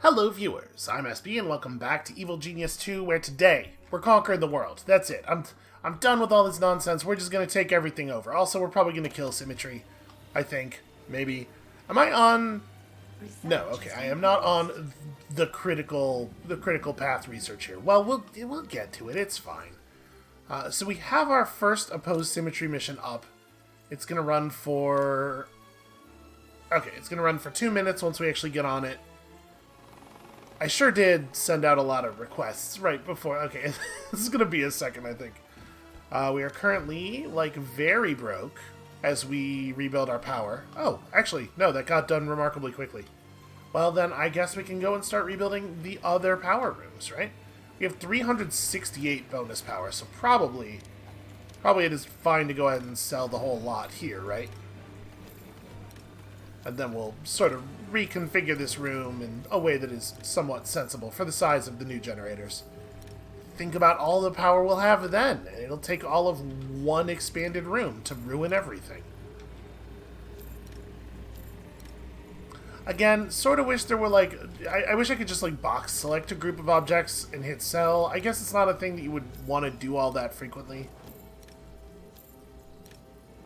Hello viewers, I'm SB and welcome back to Evil Genius 2, where today we're conquering the world. That's it. I'm done with all this nonsense. We're just gonna take everything over. Also, we're probably gonna kill Symmetry. I think. Maybe. Am I on... No, okay, I am not on the critical path research here. Well, we'll get to it. It's fine. So we have our first opposed Symmetry mission up. It's gonna run for... Okay, it's gonna run for 2 minutes once we actually get on it. I sure did send out a lot of requests right before. Okay, this is going to be a second, I think. We are currently, like, very broke as we rebuild our power. Oh, actually, no, that got done remarkably quickly. Well, then I guess we can go and start rebuilding the other power rooms, right? We have 368 bonus power, so probably it is fine to go ahead and sell the whole lot here, right? And then we'll sort of reconfigure this room in a way that is somewhat sensible for the size of the new generators. Think about all the power we'll have then. It'll take all of one expanded room to ruin everything. Again, sort of wish there were like... I wish I could just like box select a group of objects and hit sell. I guess it's not a thing that you would want to do all that frequently.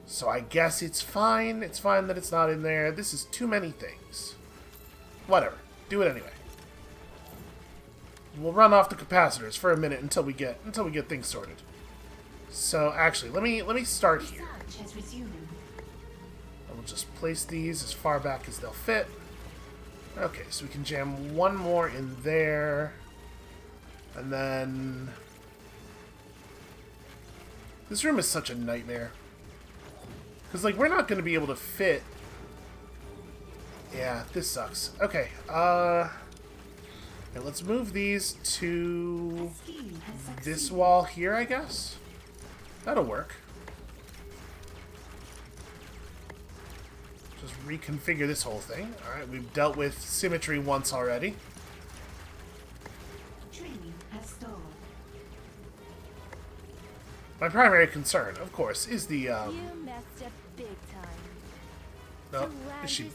So I guess it's fine. It's fine that it's not in there. This is too many things. Whatever. Do it anyway. We'll run off the capacitors for a minute until we get things sorted. So actually, let me start here. I will just place these as far back as they'll fit. Okay, so we can jam one more in there. And then... This room is such a nightmare. Because, like, we're not going to be able to fit... Yeah, this sucks. Okay, let's move these to this wall here, I guess? That'll work. Just reconfigure this whole thing. Alright, we've dealt with Symmetry once already. My primary concern, of course, is the, Big time. No, is she...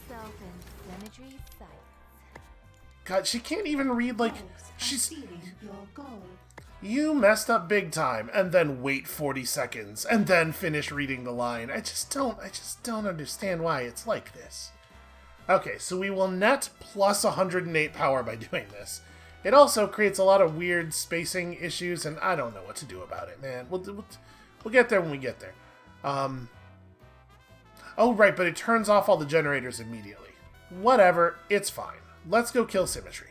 God, she can't even read, like, she's... You messed up big time, and then wait 40 seconds, and then finish reading the line. I just don't understand why it's like this. Okay, so we will net plus 108 power by doing this. It also creates a lot of weird spacing issues, and I don't know what to do about it, man. We'll get there when we get there. Oh, right, but it turns off all the generators immediately. Whatever, it's fine. Let's go kill Symmetry.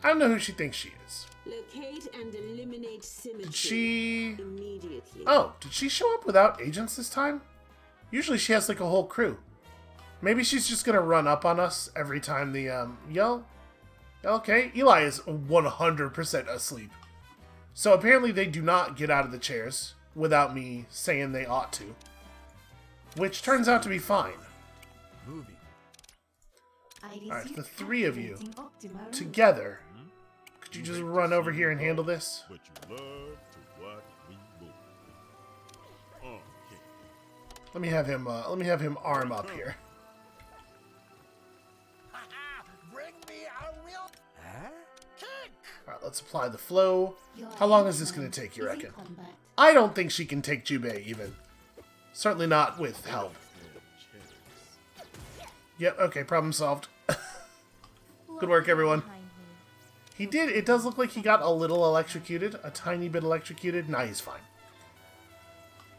I don't know who she thinks she is. Locate and eliminate Symmetry. Did she... Immediately. Oh, did she show up without agents this time? Usually she has, like, a whole crew. Maybe she's just gonna run up on us every time the, Yo? Okay, Eli is 100% asleep. So apparently they do not get out of the chairs without me saying they ought to. Which turns out to be fine. Alright, the three of you, together, could you just run over here and handle this? Let me have him arm up here. Alright, let's apply the flow. How long is this going to take, you reckon? I don't think she can take Jubei, even. Certainly not with help. Yep, okay, problem solved. Good work, everyone. He did, it does look like he got a little electrocuted. A tiny bit electrocuted. Nah, he's fine.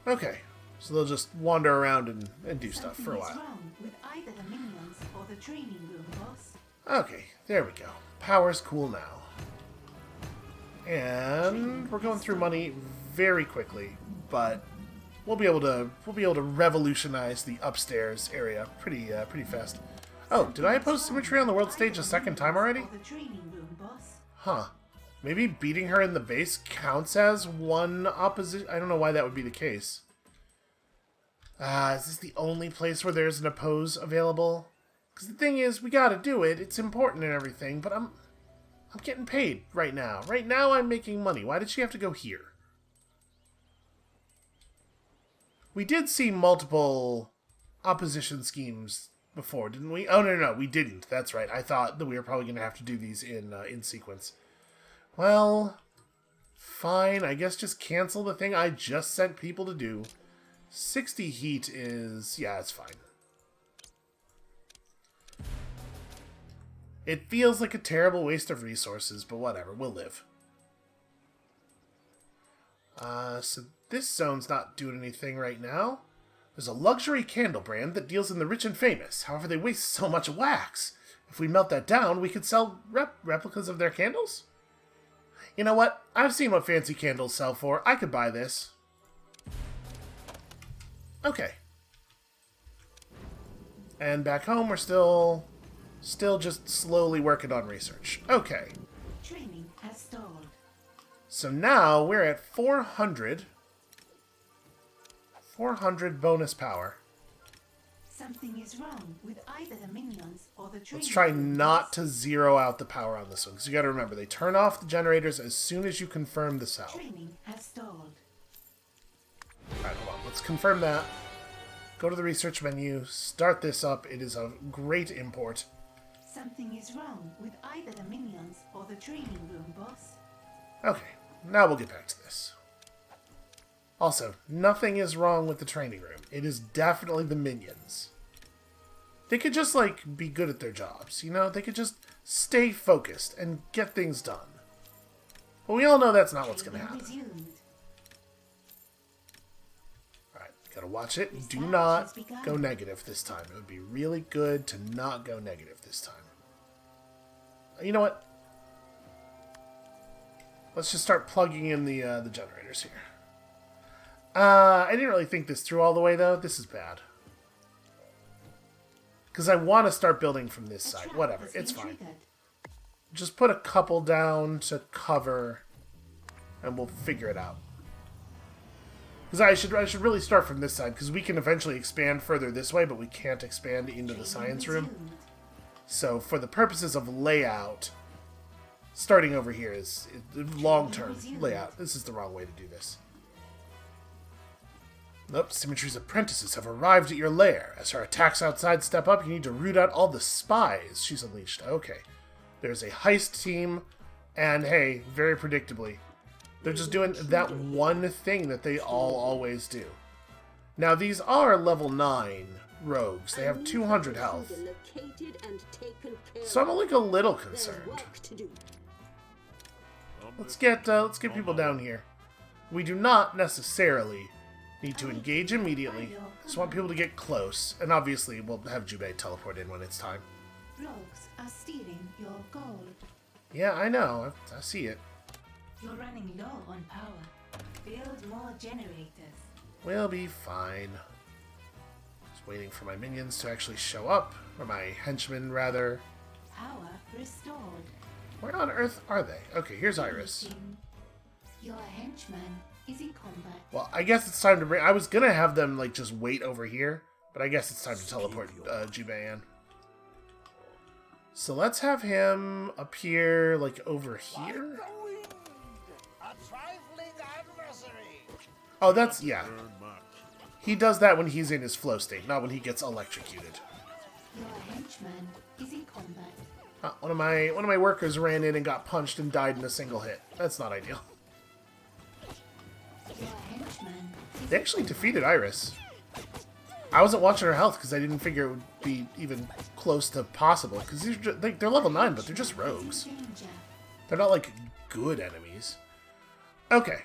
Okay, so they'll just wander around and do stuff for a while. Okay, there we go. Power's cool now. And we're going through money very quickly, but we'll be able to revolutionize the upstairs area pretty fast. Oh, did I oppose Symmetry on the world stage a second time already? Huh. Maybe beating her in the base counts as one opposition? I don't know why that would be the case. Is this the only place where there's an oppose available? Because the thing is, we gotta do it. It's important and everything, but I'm getting paid right now. Right now I'm making money. Why did she have to go here? We did see multiple opposition schemes before, didn't we? Oh, no, we didn't. That's right. I thought that we were probably going to have to do these in sequence. Well, fine. I guess just cancel the thing I just sent people to do. 60 heat is... yeah, it's fine. It feels like a terrible waste of resources, but whatever. We'll live. So this zone's not doing anything right now. There's a luxury candle brand that deals in the rich and famous. However, they waste so much wax. If we melt that down, we could sell replicas of their candles? You know what? I've seen what fancy candles sell for. I could buy this. Okay. And back home, we're still just slowly working on research. Okay. Training has stalled. So now we're at 400. 400 bonus power. Something is wrong with either the minions or the training. Let's try not to zero out the power on this one, because you got to remember, they turn off the generators as soon as you confirm the cell. Training has stalled. Alright, hold on. Let's confirm that. Go to the research menu, start this up. It is of great import. Something is wrong with either the minions or the training room, boss. Okay, now we'll get back to this. Also, nothing is wrong with the training room. It is definitely the minions. They could just, like, be good at their jobs, you know? They could just stay focused and get things done. But we all know that's not what's going to happen. Resumed. Alright, gotta watch it. Do not go negative this time. It would be really good to not go negative this time. You know what? Let's just start plugging in the generators here. I didn't really think this through all the way, though. This is bad. Because I want to start building from this side. Whatever, it's fine. Just put a couple down to cover, and we'll figure it out. Because I should really start from this side, because we can eventually expand further this way, but we can't expand into the science room. So, for the purposes of layout, starting over here is long-term layout. This is the wrong way to do this. Nope, Symmetry's apprentices have arrived at your lair. As her attacks outside step up, you need to root out all the spies she's unleashed. Okay. There's a heist team, and hey, very predictably, they're just doing that one thing that they all always do. Now, these are level 9 rogues. They have 200 health. So I'm like a little concerned. Let's get people down here. We do not necessarily need to engage immediately. Just want people to get close. And obviously, we'll have Jubei teleport in when it's time. Rogues are stealing your gold. Yeah, I know. I see it. You're running low on power. Build more generators. We'll be fine. Just waiting for my minions to actually show up. Or my henchmen, rather. Power restored. Where on earth are they? Okay, here's Iris. Your henchman is in combat. Well, I guess it's time to bring... I was gonna have them, like, just wait over here. But I guess it's time to teleport Jubei in. So let's have him appear, like, over here. Oh, that's... yeah. He does that when he's in his flow state, not when he gets electrocuted. Your henchman is in combat. One of my workers ran in and got punched and died in a single hit. That's not ideal. Your henchman is They actually defeated Iris. I wasn't watching her health because I didn't figure it would be even close to possible. Because they're level 9, but they're just rogues. in danger. They're not, like, good enemies. Okay.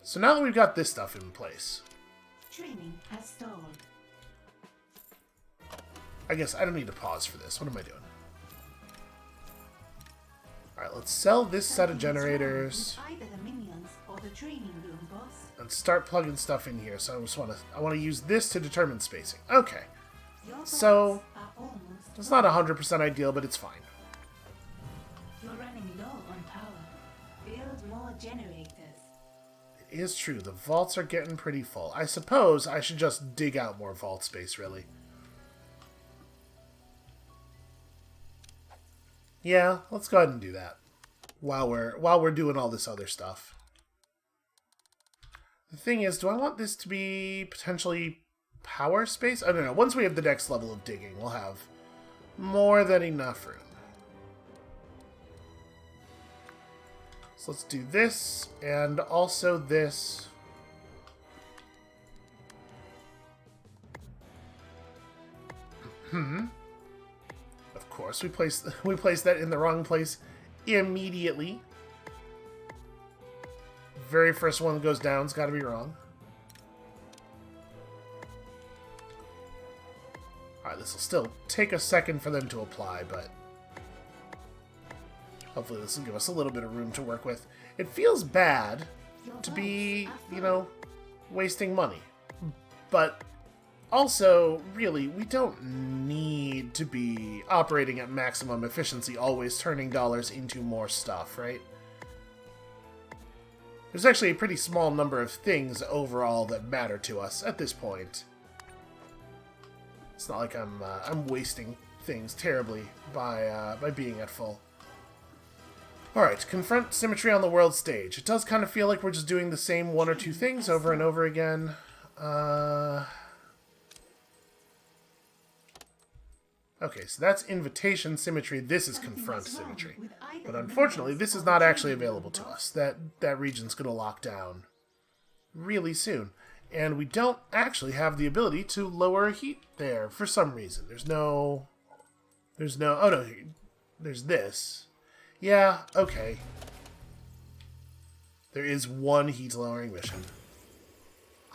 So now that we've got this stuff in place, Training has stalled. I guess I don't need to pause for this. What am I doing? Alright, let's sell this set of generators Either the minions or the training room, boss. and start plugging stuff in here. So I want to use this to determine spacing. Okay. Your So, bots are almost it's not 100% ideal, but it's fine. You're running low on power. Build more generators. It is true. The vaults are getting pretty full. I suppose I should just dig out more vault space, really. Yeah, let's go ahead and do that while we're doing all this other stuff. The thing is, do I want this to be potentially power space? I don't know. Once we have the next level of digging, we'll have more than enough room. So let's do this, and also this. Of course, we placed that in the wrong place immediately. Very first one that goes down's got to be wrong. Alright, this will still take a second for them to apply, but hopefully this will give us a little bit of room to work with. It feels bad to be, you know, wasting money. But also, really, we don't need to be operating at maximum efficiency, always turning dollars into more stuff, right? There's actually a pretty small number of things overall that matter to us at this point. It's not like I'm wasting things terribly by being at full. Alright, confront Symmetry on the world stage. It does kind of feel like we're just doing the same one or two things over and over again. Okay, so that's Invitation Symmetry. This is Confront Symmetry. But unfortunately, this is not actually available to us. That region's going to lock down really soon. And we don't actually have the ability to lower heat there for some reason. There's no... Oh no, there's this. Yeah, okay. There is one heat lowering mission.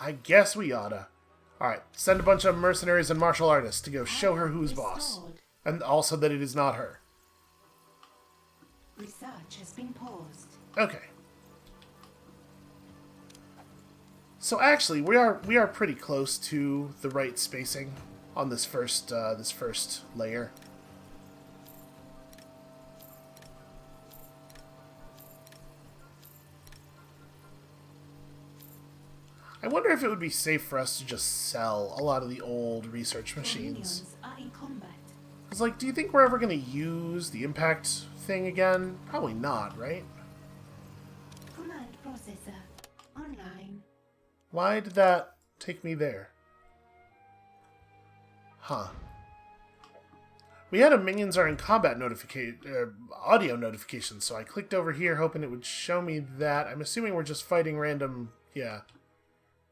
I guess we oughta. Alright, send a bunch of mercenaries and martial artists to go show her who's boss. And also that it is not her. Research has been paused. Okay. So actually, we are pretty close to the right spacing on this first layer. I wonder if it would be safe for us to just sell a lot of the old research machines. Are in combat. Because, like, do you think we're ever going to use the impact thing again? Probably not, right? Command processor online. Why did that take me there? Huh. We had a minions are in combat audio notification, so I clicked over here hoping it would show me that. I'm assuming we're just fighting random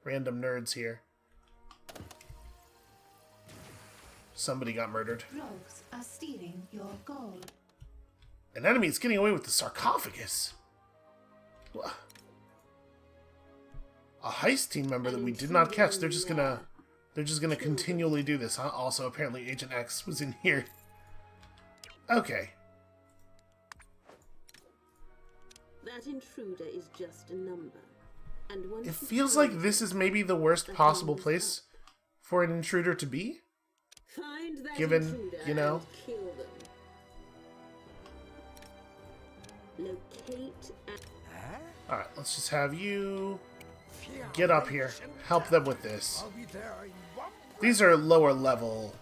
nerds here. Somebody got murdered. Rogues are stealing your gold. An enemy is getting away with the sarcophagus. A heist team member that we did not catch. They're just gonna continually do this. Huh? Also, apparently Agent X was in here. Okay. That intruder is just a number. And once It feels like this is maybe the worst possible place for an intruder to be. Find that Given, intruder you know. and kill them. Locate and Alright, let's just have you get up here. Help them with this. These are lower level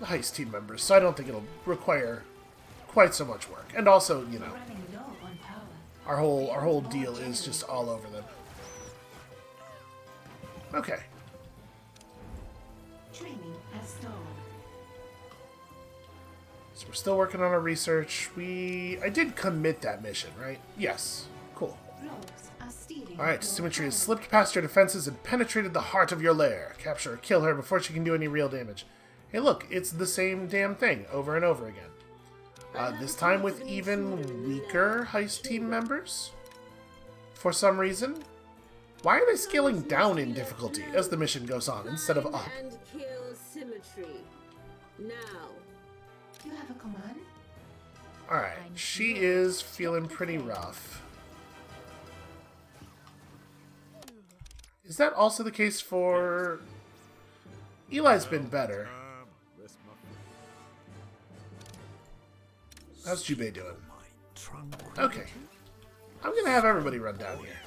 heist team members, so I don't think it'll require quite so much work. And also, you know, Running low on power. our whole deal is just all over them. Okay. Training has stalled. So we're still working on our research. I did commit that mission, right? Yes. Cool. Rogues are stealing. Alright, your Symmetry has gold. slipped past your defenses and penetrated the heart of your lair. Capture or kill her before she can do any real damage. Hey look, it's the same damn thing over and over again. This time with even weaker heist team members? For some reason? Why are they scaling down in difficulty as the mission goes on instead of up? and kill Symmetry. Now. You have a command? Alright, she is feeling pretty rough. Is that also the case for... Eli's been better. How's Jubei doing? Okay. I'm gonna have everybody run down here.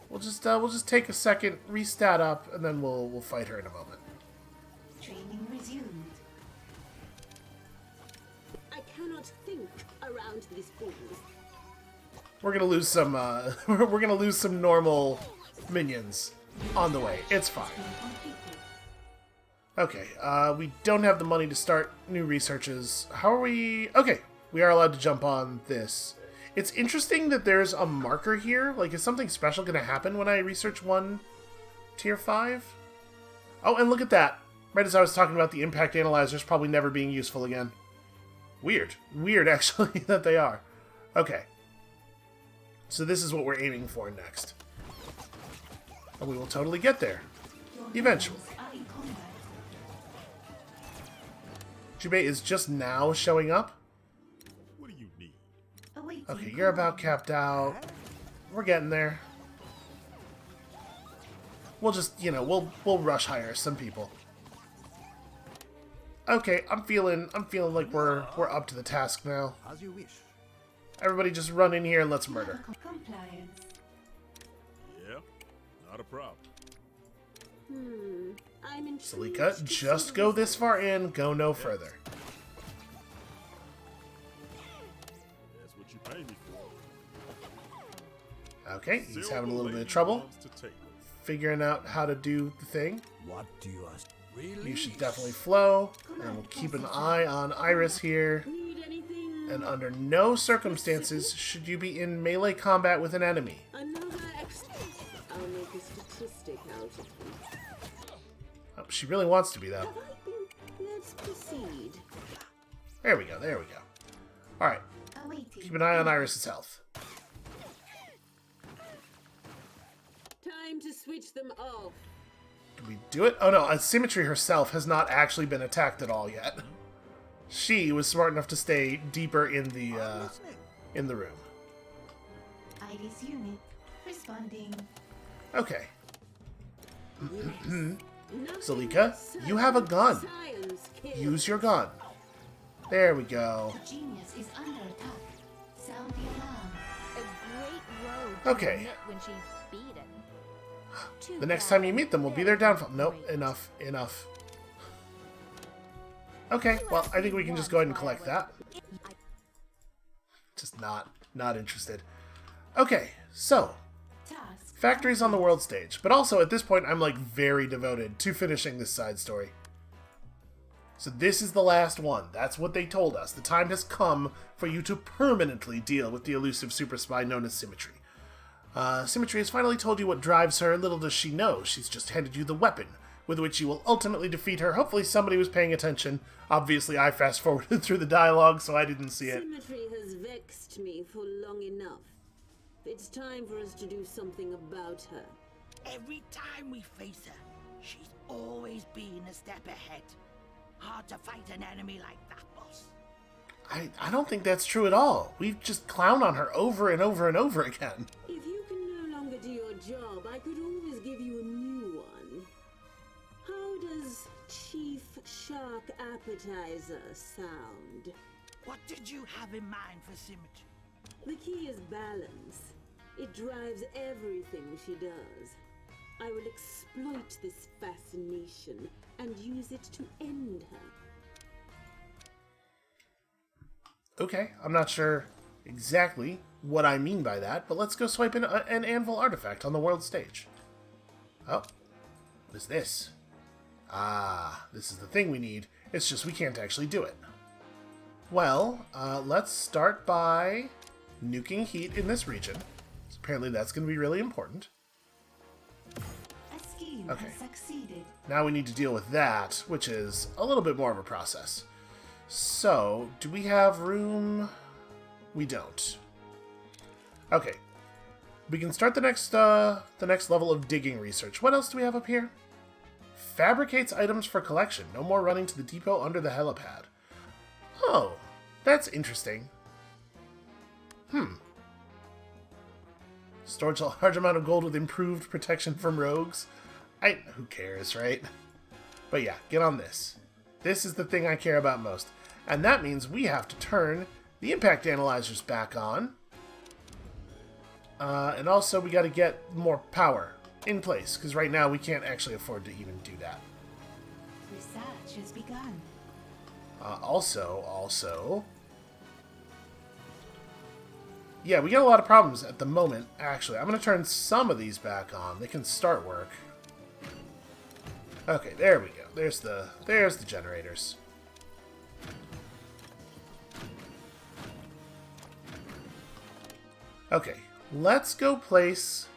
We'll just take a second, restat up, and then we'll fight her in a moment. Training resumed. I cannot think around this board. We're gonna lose some we're gonna lose some normal minions on the way. It's fine. Completed. Okay, we don't have the money to start new researches. How are we... Okay, we are allowed to jump on this. It's interesting that there's a marker here. Like, is something special going to happen when I research one tier 5? Oh, and look at that. Right as I was talking about the impact analyzers probably never being useful again. Weird. Weird, actually, that they are. Okay. So this is what we're aiming for next. And we will totally get there. Eventually. Are in combat. Jubei is just now showing up. What do you need? Awaiting Okay, you're about capped out. We're getting there. We'll just, you know, we'll rush hire some people. Okay, I'm feeling like we're up to the task now. As you wish. Everybody just run in here and let's murder. Compliance. Yeah, not a problem. I'm intrigued. Salika, just go this far in, go no further. That's what you pay me for. Okay, he's Silver having a little bit of lady trouble loves to take. figuring out how to do the thing. What do you ask? You should definitely flow, and we'll keep an eye on Iris here. Need anything? And under no circumstances should you be in melee combat with an enemy. Another I'll make a statistic out of you. Oh, she really wants to be, though. Have I been? Let's proceed. There we go, there we go. Alright, Awaiting. keep an eye on Iris's health. Time to switch them off. Did we do it? Oh no, Symmetry herself has not actually been attacked at all yet. She was smart enough to stay deeper in the room. Iris unit responding. Okay. Nothing Salika, you have a gun. Science kills. Use your gun. There we go. The genius is under attack. Sound the alarm. A great rogue to Okay. admit when she's beaten. Too The next bad. time you meet them will be their downfall. Nope, enough, enough. Okay, well, I think we can just go ahead and collect that. Just not interested. Okay, so, Task. factories on the world stage. But also, at this point, I'm, like, very devoted to finishing this side story. So this is the last one. That's what they told us. The time has come for you to permanently deal with the elusive super spy known as Symmetry. Symmetry has finally told you what drives her. Little does she know, she's just handed you the weapon with which you will ultimately defeat her. Hopefully somebody was paying attention. Obviously, I fast-forwarded through the dialogue, so I didn't see it. Symmetry has vexed me for long enough. It's time for us to do something about her. Every time we face her, she's always been a step ahead. Hard to fight an enemy like that, boss. I don't think that's true at all. We've just clowned on her over and over and over again. If you can no longer do your job, I could always give you a new one. How does Chief Shark Appetizer sound? What did you have in mind for Symmetry? The key is balance. It drives everything she does. I will exploit this fascination and use it to end her. Okay, I'm not sure exactly what I mean by that, but let's go swipe an anvil artifact on the world stage. Oh, what is this? Ah, this is the thing we need. It's just we can't actually do it. Well, let's start by nuking heat in this region. So apparently that's going to be really important. A scheme Okay. has succeeded. Now we need to deal with that, which is a little bit more of a process. So, do we have room? We don't. Okay. We can start the next level of digging research. What else do we have up here? Fabricates items for collection. No more running to the depot under the helipad. Oh, that's interesting. Storage a large amount of gold with improved protection from rogues. Who cares, right? But yeah, get on this. This is the thing I care about most. And that means we have to turn the impact analyzers back on. And also we got to get more power in place, because right now we can't actually afford to even do that. Research has begun. Also... Yeah, we got a lot of problems at the moment, actually. I'm going to turn some of these back on. They can start work. Okay, there we go. There's the generators. Okay, let's go place...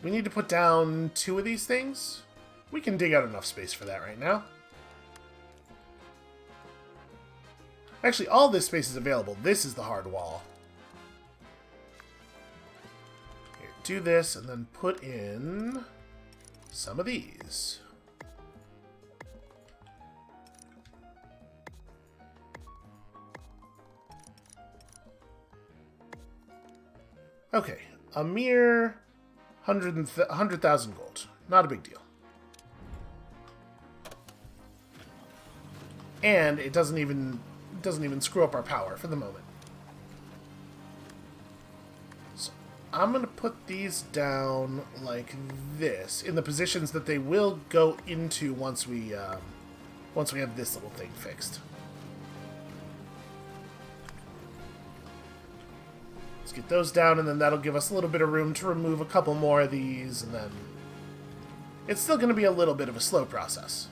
We need to put down 2 of these things. We can dig out enough space for that right now. Actually, all this space is available. This is the hard wall. Here, do this, and then put in some of these. Okay, a mere 100,000 gold. Not a big deal. And it doesn't even screw up our power for the moment. So I'm going to put these down like this in the positions that they will go into once we have this little thing fixed. Let's get those down, and then that'll give us a little bit of room to remove a couple more of these, and then it's still going to be a little bit of a slow process.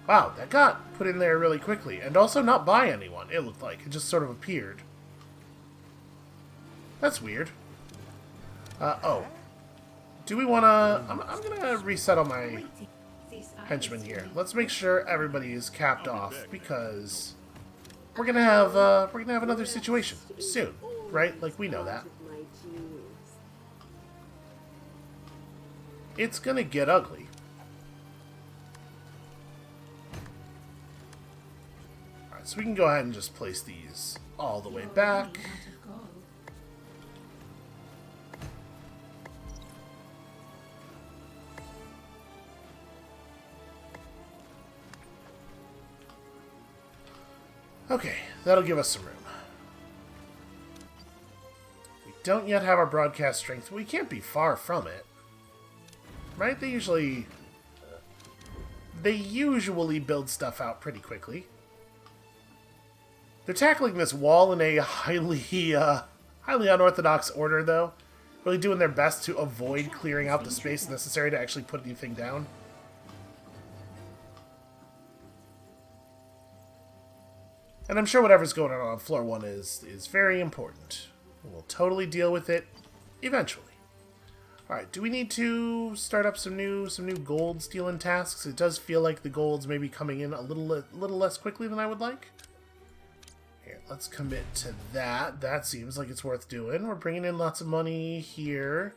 Wow, that got put in there really quickly, and also not by anyone, it looked like. It just sort of appeared. That's weird. Oh. Do we want to... I'm going to reset all my henchmen here. Let's make sure everybody is capped off, because we're going to have another situation soon, right? Like, we know that. It's going to get ugly. So we can go ahead and just place these all the way back. Okay, that'll give us some room. We don't yet have our broadcast strength. We can't be far from it. Right? They usually build stuff out pretty quickly. They're tackling this wall in a highly unorthodox order, though. Really doing their best to avoid clearing out the space necessary to actually put anything down. And I'm sure whatever's going on floor 1 is very important. We'll totally deal with it eventually. Alright, do we need to start up some new gold stealing tasks? It does feel like the gold's maybe coming in a little less quickly than I would like. Here, let's commit to that. That seems like it's worth doing. We're bringing in lots of money here.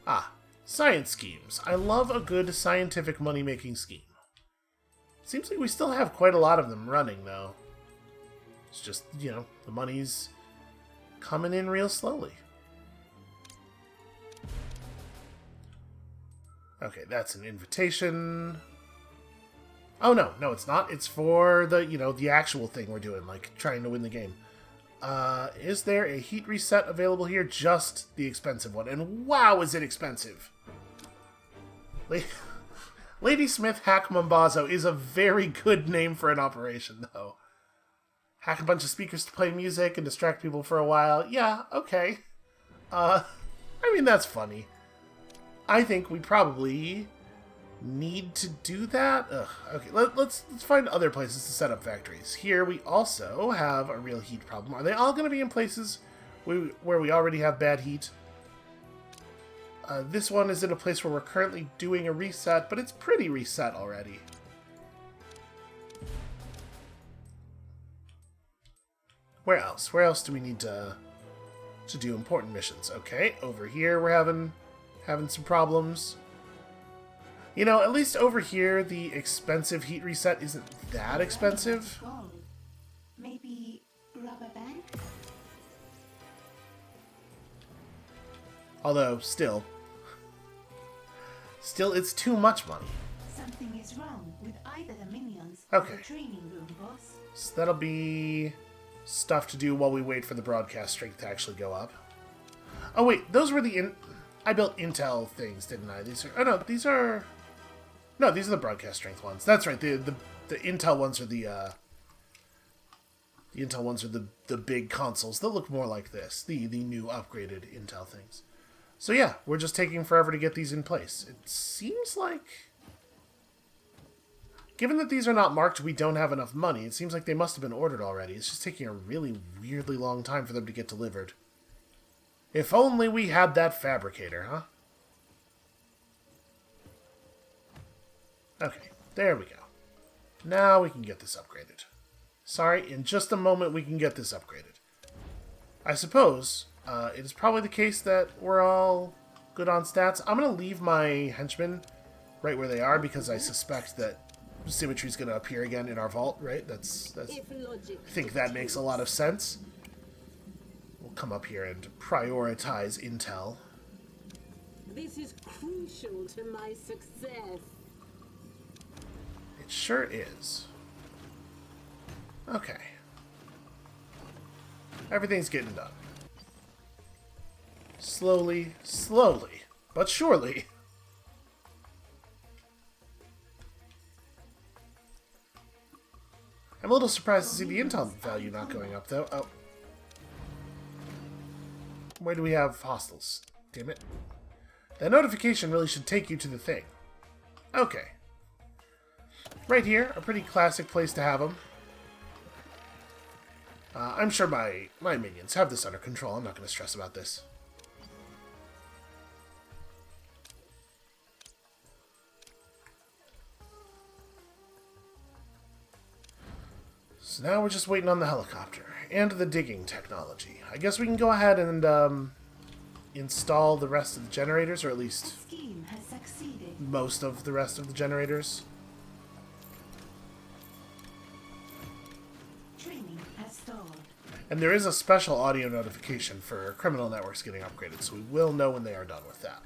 Ah, science schemes. I love a good scientific money-making scheme. Seems like we still have quite a lot of them running, though. It's just, you know, the money's coming in real slowly. Okay, that's an invitation. Oh, no, it's not. It's for the, you know, the actual thing we're doing, like trying to win the game. Is there a heat reset available here? Just the expensive one. And wow, is it expensive. Lady Smith Hack Mombazo is a very good name for an operation, though. Hack a bunch of speakers to play music and distract people for a while. Yeah, okay. I mean, that's funny. I think we probably need to do that. Ugh, okay, let's find other places to set up factories. Here we also have a real heat problem. Are they all going to be in places where we already have bad heat? This one is in a place where we're currently doing a reset, but it's pretty reset already. Where else? Where else do we need to do important missions? Okay, over here we're having some problems. You know, at least over here, the expensive heat reset isn't that expensive. Maybe rubber band? Although, still, it's too much money. Something is wrong with either the minions Okay. or the training room, boss. So that'll be stuff to do while we wait for the broadcast strength to actually go up. Oh wait, those were the I built intel things, didn't I? These are these are the broadcast strength ones. That's right. The intel ones are the intel ones are the big consoles that look more like this. The new upgraded intel things. So yeah, we're just taking forever to get these in place. It seems like, given that these are not marked, we don't have enough money. It seems like they must have been ordered already. It's just taking a really weirdly long time for them to get delivered. If only we had that fabricator, huh? Okay, there we go. Now we can get this upgraded. Sorry, in just a moment we can get this upgraded. I suppose it is probably the case that we're all good on stats. I'm going to leave my henchmen right where they are because I suspect that Symmetry is going to appear again in our vault, right? That's I think that makes a lot of sense. We'll come up here and prioritize intel. This is crucial to my success. It sure is. Okay. Everything's getting done. Slowly, slowly, but surely. I'm a little surprised to see the intel value not going up, though. Oh. Where do we have hostiles? Damn it. That notification really should take you to the thing. Okay. Right here, a pretty classic place to have them. I'm sure my minions have this under control. I'm not going to stress about this. So now we're just waiting on the helicopter and the digging technology. I guess we can go ahead and install the rest of the generators, or at least Scheme has succeeded. most of the rest of the generators. Training has stalled. And there is a special audio notification for criminal networks getting upgraded, so we will know when they are done with that.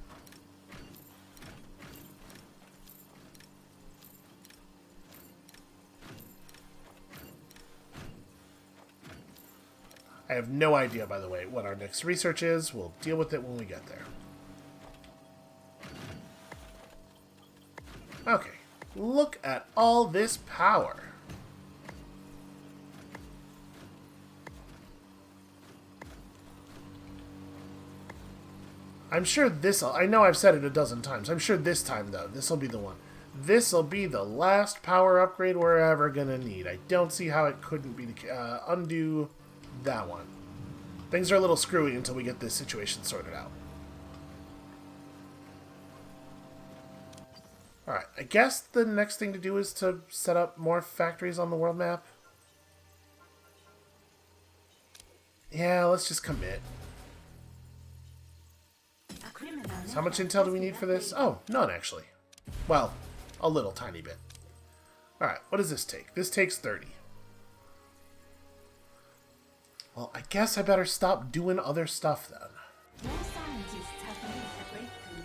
I have no idea, by the way, what our next research is. We'll deal with it when we get there. Okay, look at all this power. I'm sure this'll... I know I've said it a dozen times. I'm sure this time, though, this'll be the one. This'll be the last power upgrade we're ever gonna need. I don't see how it couldn't be the... undo that one. Things are a little screwy until we get this situation sorted out. Alright, I guess the next thing to do is to set up more factories on the world map. Yeah, let's just commit. So how much intel do we need for this? Oh, none actually. Well, a little tiny bit. Alright, what does this take? This takes 30. Well, I guess I better stop doing other stuff then. More scientists have made a breakthrough.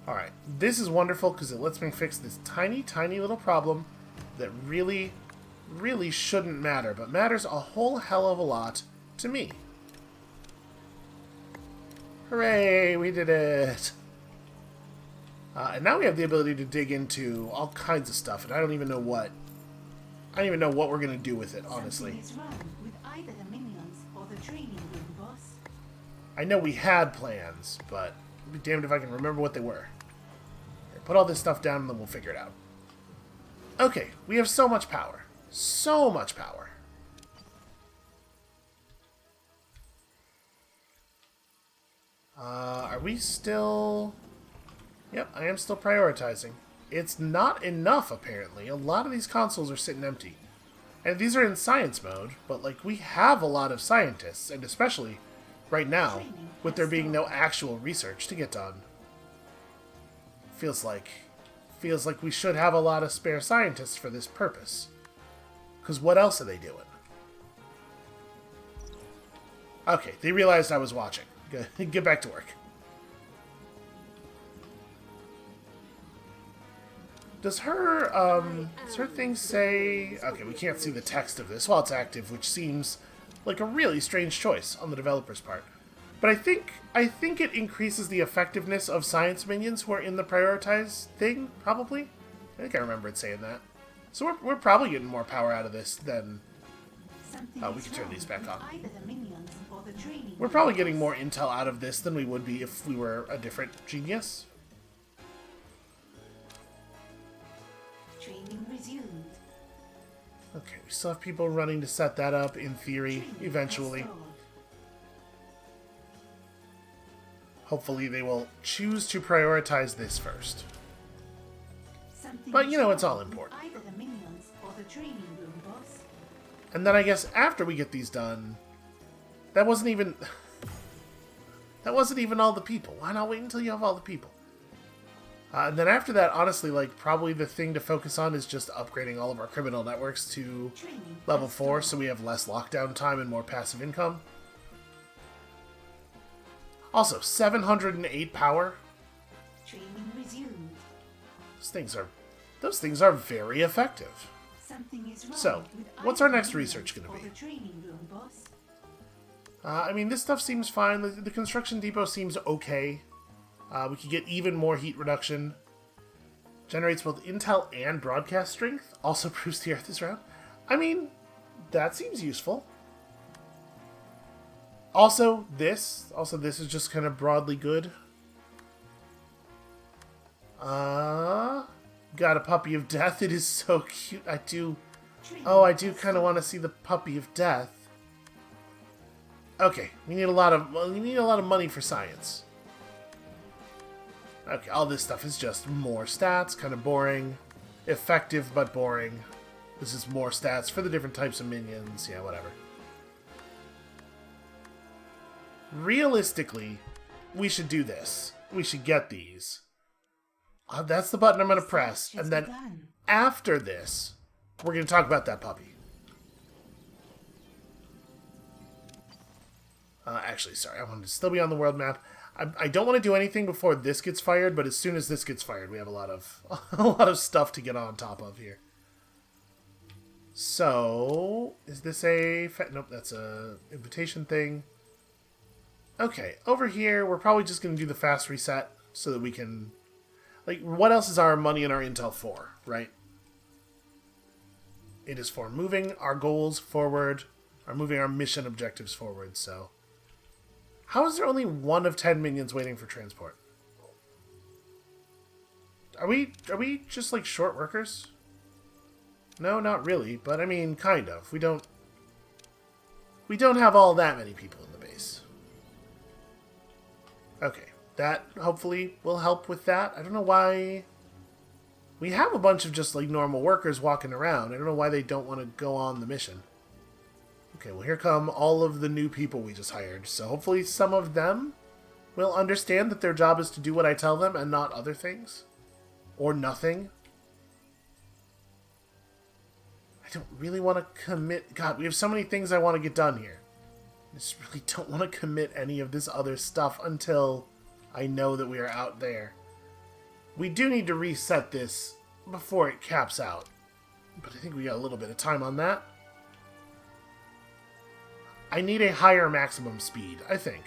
Alright, this is wonderful because it lets me fix this tiny, tiny little problem that really, really shouldn't matter, but matters a whole hell of a lot to me. Hooray, we did it! And now we have the ability to dig into all kinds of stuff, and I don't even know what. I don't even know what we're going to do with it, honestly. Something is wrong with either the minions or the training room, boss. I know we had plans, but I'll be damned if I can remember what they were. Here, put all this stuff down and then we'll figure it out. Okay, we have so much power. So much power. Are we still... Yep, I am still prioritizing. It's not enough, apparently. A lot of these consoles are sitting empty. And these are in science mode, but, like, we have a lot of scientists, and especially right now, with there being no actual research to get done. Feels like we should have a lot of spare scientists for this purpose. Because what else are they doing? Okay, they realized I was watching. Get back to work. Does her thing say... Okay, we can't see the text of this while it's active, which seems like a really strange choice on the developer's part. But I think it increases the effectiveness of science minions who are in the prioritized thing, probably? I think I remember it saying that. So we're probably getting more power out of this than... Something Oh, we is can turn wrong these back with on. either the minions or the training We're probably getting more intel out of this than we would be if we were a different genius. Training resumed. Okay, we still have people running to set that up, in theory, Training eventually. restored. Hopefully they will choose to prioritize this first. Something But, you know, is it's all wrong with important. Either the minions or the training room, boss. And then I guess after we get these done, that wasn't even all the people. Why not wait until you have all the people? And then after that, honestly, like, probably the thing to focus on is just upgrading all of our criminal networks to Training level 4 restored. so we have less lockdown time and more passive income. Also, 708 power. Training resumed. Those things are very effective. Something is wrong So, with what's either our next the minions research gonna or be? the training room, boss. I mean, this stuff seems fine. The construction depot seems okay. We could get even more heat reduction. Generates both intel and broadcast strength. Also proves the Earth is round. I mean, that seems useful. Also, this is just kind of broadly good. Got a puppy of death. It is so cute. I do kind of want to see the puppy of death. Okay, we need a lot of money for science. Okay, all this stuff is just more stats, kind of boring. Effective, but boring. This is more stats for the different types of minions. Yeah, whatever. Realistically, we should do this. We should get these. That's the button I'm going to press. And then Begun. after this, we're going to talk about that puppy. Actually, sorry, I wanted to still be on the world map. I don't want to do anything before this gets fired, but as soon as this gets fired, we have a lot of a lot of stuff to get on top of here. So, is this a... Nope, that's a invitation thing. Okay, over here, we're probably just going to do the fast reset so that we can... Like, what else is our money and our intel for, right? It is for moving our goals forward, or moving our mission objectives forward, so... How is there only 1 of 10 minions waiting for transport? Are we just, like, short workers? No, not really, but I mean, kind of. We don't have all that many people in the base. Okay, that hopefully will help with that. I don't know why... We have a bunch of just, like, normal workers walking around. I don't know why they don't want to go on the mission. Okay, well, here come all of the new people we just hired. So hopefully some of them will understand that their job is to do what I tell them and not other things. Or nothing. I don't really want to commit... God, we have so many things I want to get done here. I just really don't want to commit any of this other stuff until I know that we are out there. We do need to reset this before it caps out. But I think we got a little bit of time on that. I need a higher maximum speed, I think.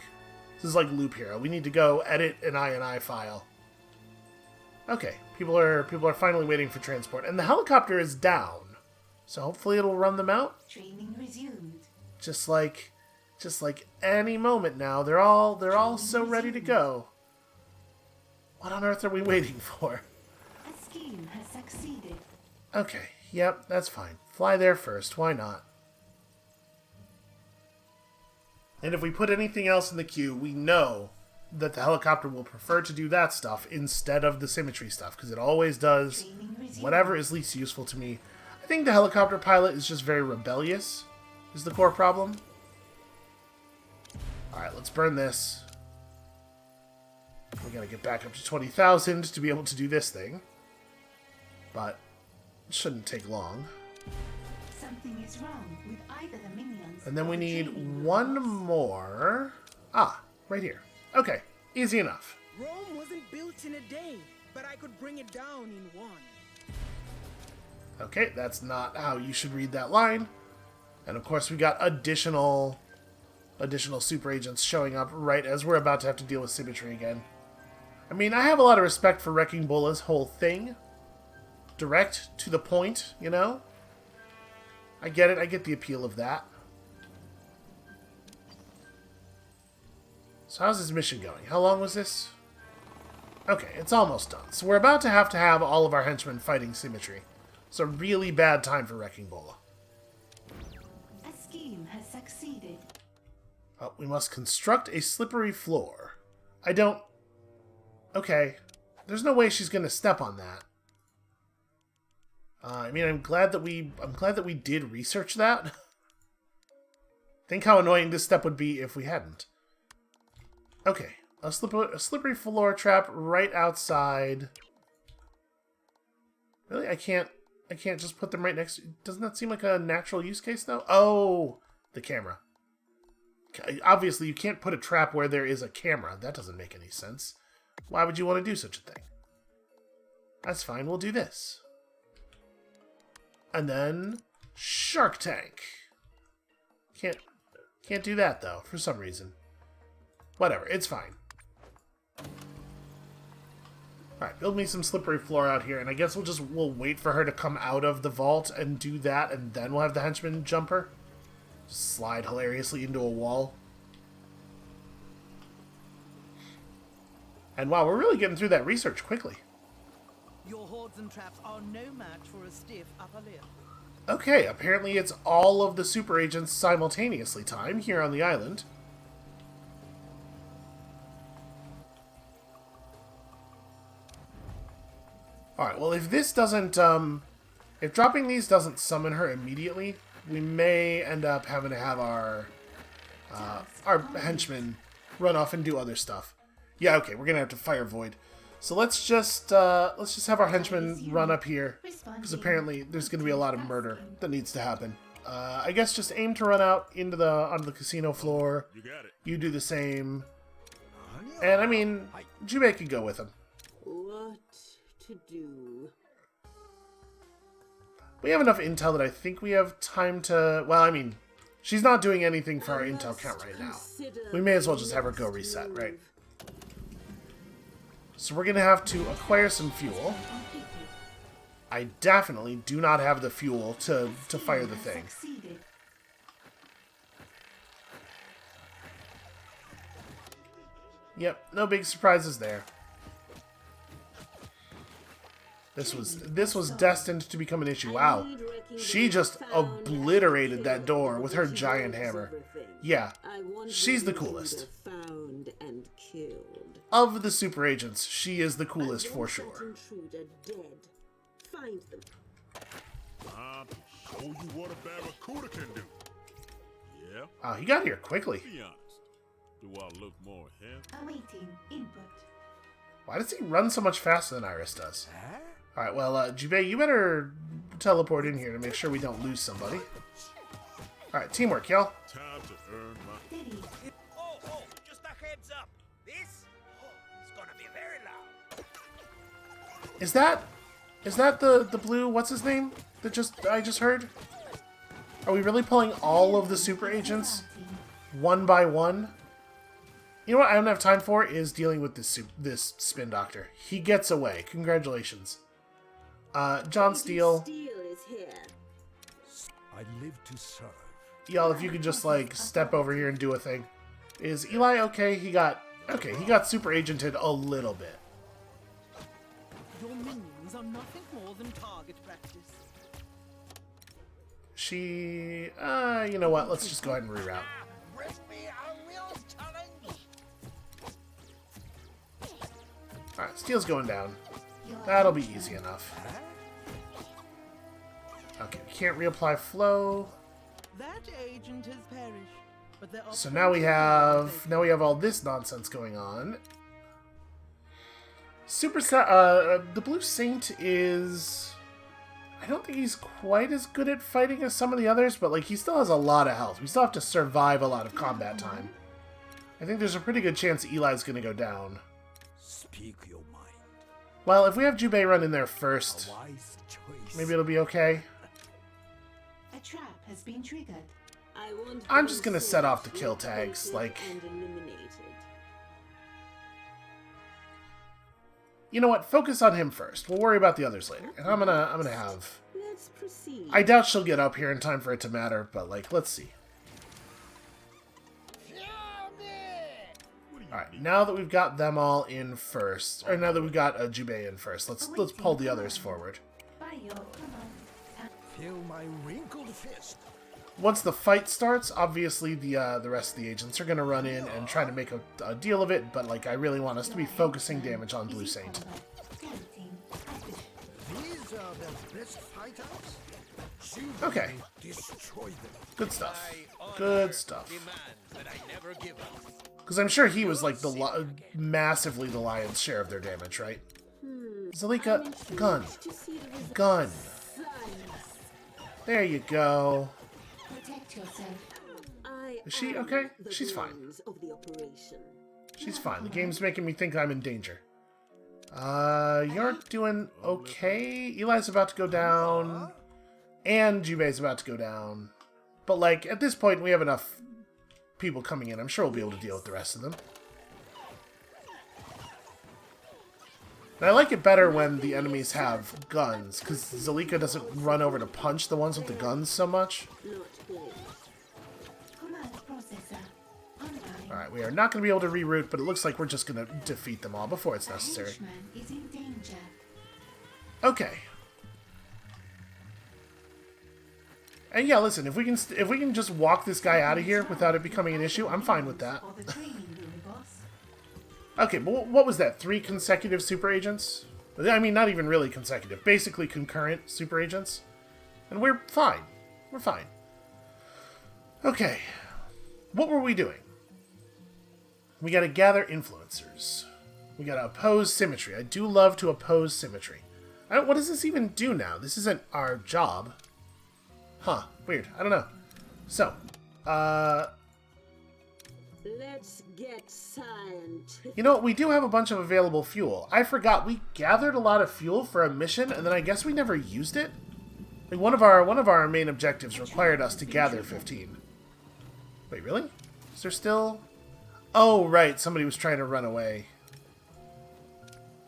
This is like Loop Hero. We need to go edit an INI file. Okay, people are finally waiting for transport. And the helicopter is down. So hopefully it'll run them out. Training resumed. Just like any moment now. They're all so ready to go. What on earth are we waiting for? A scheme has succeeded. Okay, yep, that's fine. Fly there first, why not? And if we put anything else in the queue, we know that the helicopter will prefer to do that stuff instead of the Symmetry stuff, because it always does Training resumed. whatever is least useful to me. I think the helicopter pilot is just very rebellious, is the core problem. Alright, let's burn this. We gotta get back up to 20,000 to be able to do this thing. But it shouldn't take long. Something is wrong with either the minions. And then or we the need training room, one boss. more. Ah, right here. Okay, easy enough. Rome wasn't built in a day, but I could bring it down in one. Okay, that's not how you should read that line. And of course we got additional super agents showing up right as we're about to have to deal with Symmetry again. I mean, I have a lot of respect for Wrecking Bulla's whole thing. Direct, to the point, you know? I get it, I get the appeal of that. So how's this mission going? How long was this? Okay, it's almost done. So we're about to have all of our henchmen fighting Symmetry. It's a really bad time for Wrecking Bola. A scheme has succeeded. Oh, we must construct a slippery floor. I don't... Okay. There's no way she's gonna step on that. I mean, I'm glad that we did research that. Think how annoying this step would be if we hadn't. Okay, a slippery floor trap right outside. Really, I can't just put them right next. Doesn't that seem like a natural use case though? Oh, the camera. Obviously, you can't put a trap where there is a camera. That doesn't make any sense. Why would you want to do such a thing? That's fine. We'll do this. And then Shark Tank. Can't do that though for some reason. Whatever, it's fine. Alright, build me some slippery floor out here, and I guess we'll wait for her to come out of the vault and do that, and then we'll have the henchman jump her. Just slide hilariously into a wall. And wow, we're really getting through that research quickly. Your hordes and traps are no match for a stiff upper lip. Okay, apparently it's all of the super agents simultaneously time here on the island. Alright, well if this doesn't, if dropping these doesn't summon her immediately, we may end up having to have our henchmen run off and do other stuff. Yeah, okay, we're gonna have to fire Void. So let's just have our henchmen run up here, because apparently there's going to be a lot of murder that needs to happen. I guess just aim to run out onto the casino floor. You got it. You do the same. And I mean, Jubei could go with him. What to do? We have enough intel that I think we have time to... Well, I mean, she's not doing anything for our intel count right now. We may as well just have her go reset, right? So we're going to have to acquire some fuel. I definitely do not have the fuel to fire the thing. Yep, no big surprises there. This was destined to become an issue. Wow. She just obliterated that door with her giant hammer. Yeah, she's the coolest. Of the super agents, she is the coolest for sure. Find them. Time to show you what a barracuda can do. Yeah? Oh, he got here quickly. Be honest. Do I look more handsome? Awaiting input. Why does he run so much faster than Iris does? Alright, well, Jubei, you better teleport in here to make sure we don't lose somebody. Alright, teamwork, y'all. Time to earn my... Oh, just a heads up. This is gonna be very loud. Is that the blue, what's his name? I just heard? Are we really pulling all of the super agents one by one? You know what I don't have time for is dealing with this spin doctor. He gets away. Congratulations. John Steele. Is here. I live to serve. Y'all, if you could just like step over here and do a thing. Is Eli okay? He got super agented a little bit. Your minions are nothing more than target practice. She, you know what? Let's just go ahead and reroute. Bring me a real challenge. Alright, Steel's going down. That'll be easy enough. Okay, we can't reapply flow. That agent has perished, but there are So now we have all this nonsense going on. The Blue Saint is... I don't think he's quite as good at fighting as some of the others, but like he still has a lot of health. We still have to survive a lot of combat time. I think there's a pretty good chance Eli's going to go down. Speak your mind. Well, if we have Jubei run in there first, A wise choice. maybe it'll be okay. A trap has been triggered. I'm just gonna set off the kill tags, like... You know what? Focus on him first. We'll worry about the others later. And I'm gonna have... Let's proceed. I doubt she'll get up here in time for it to matter, but like, let's see. What are Alright, now that we've got them all in first, or now that we've got Jubei in first, let's pull the others forward. Feel my wrinkled fist. Once the fight starts, obviously the rest of the agents are going to run in and try to make a deal of it, but like I really want us to be focusing damage on Blue Saint. These are the best fighters. Okay. Destroy them. Good stuff. Good stuff. Because I'm sure he was like massively the lion's share of their damage, right? Zalika, gun. Gun. There you go. Is she okay? She's fine. She's fine. The game's making me think I'm in danger. You're doing okay. Eli's about to go down. And Jubei's about to go down. But, like, at this point, we have enough people coming in. I'm sure we'll be able to deal with the rest of them. And I like it better when the enemies have guns, because Zalika doesn't run over to punch the ones with the guns so much. Alright, we are not going to be able to reroute, but it looks like we're just going to defeat them all before it's necessary. Okay. And yeah, listen, if we can just walk this guy out of here without it becoming an issue, I'm fine with that. Okay, but what was that? 3 consecutive super agents? I mean, not even really consecutive. Basically concurrent super agents. And we're fine. We're fine. Okay. What were we doing? We gotta gather influencers. We gotta oppose Symmetry. I do love to oppose Symmetry. What does this even do now? This isn't our job. Huh. Weird. I don't know. So, let's get scientific. you know what? We do have a bunch of available fuel. I forgot we gathered a lot of fuel for a mission, and then I guess we never used it. Like one of our main objectives required us to gather 15. Wait, really? Is there still? Oh, right. Somebody was trying to run away.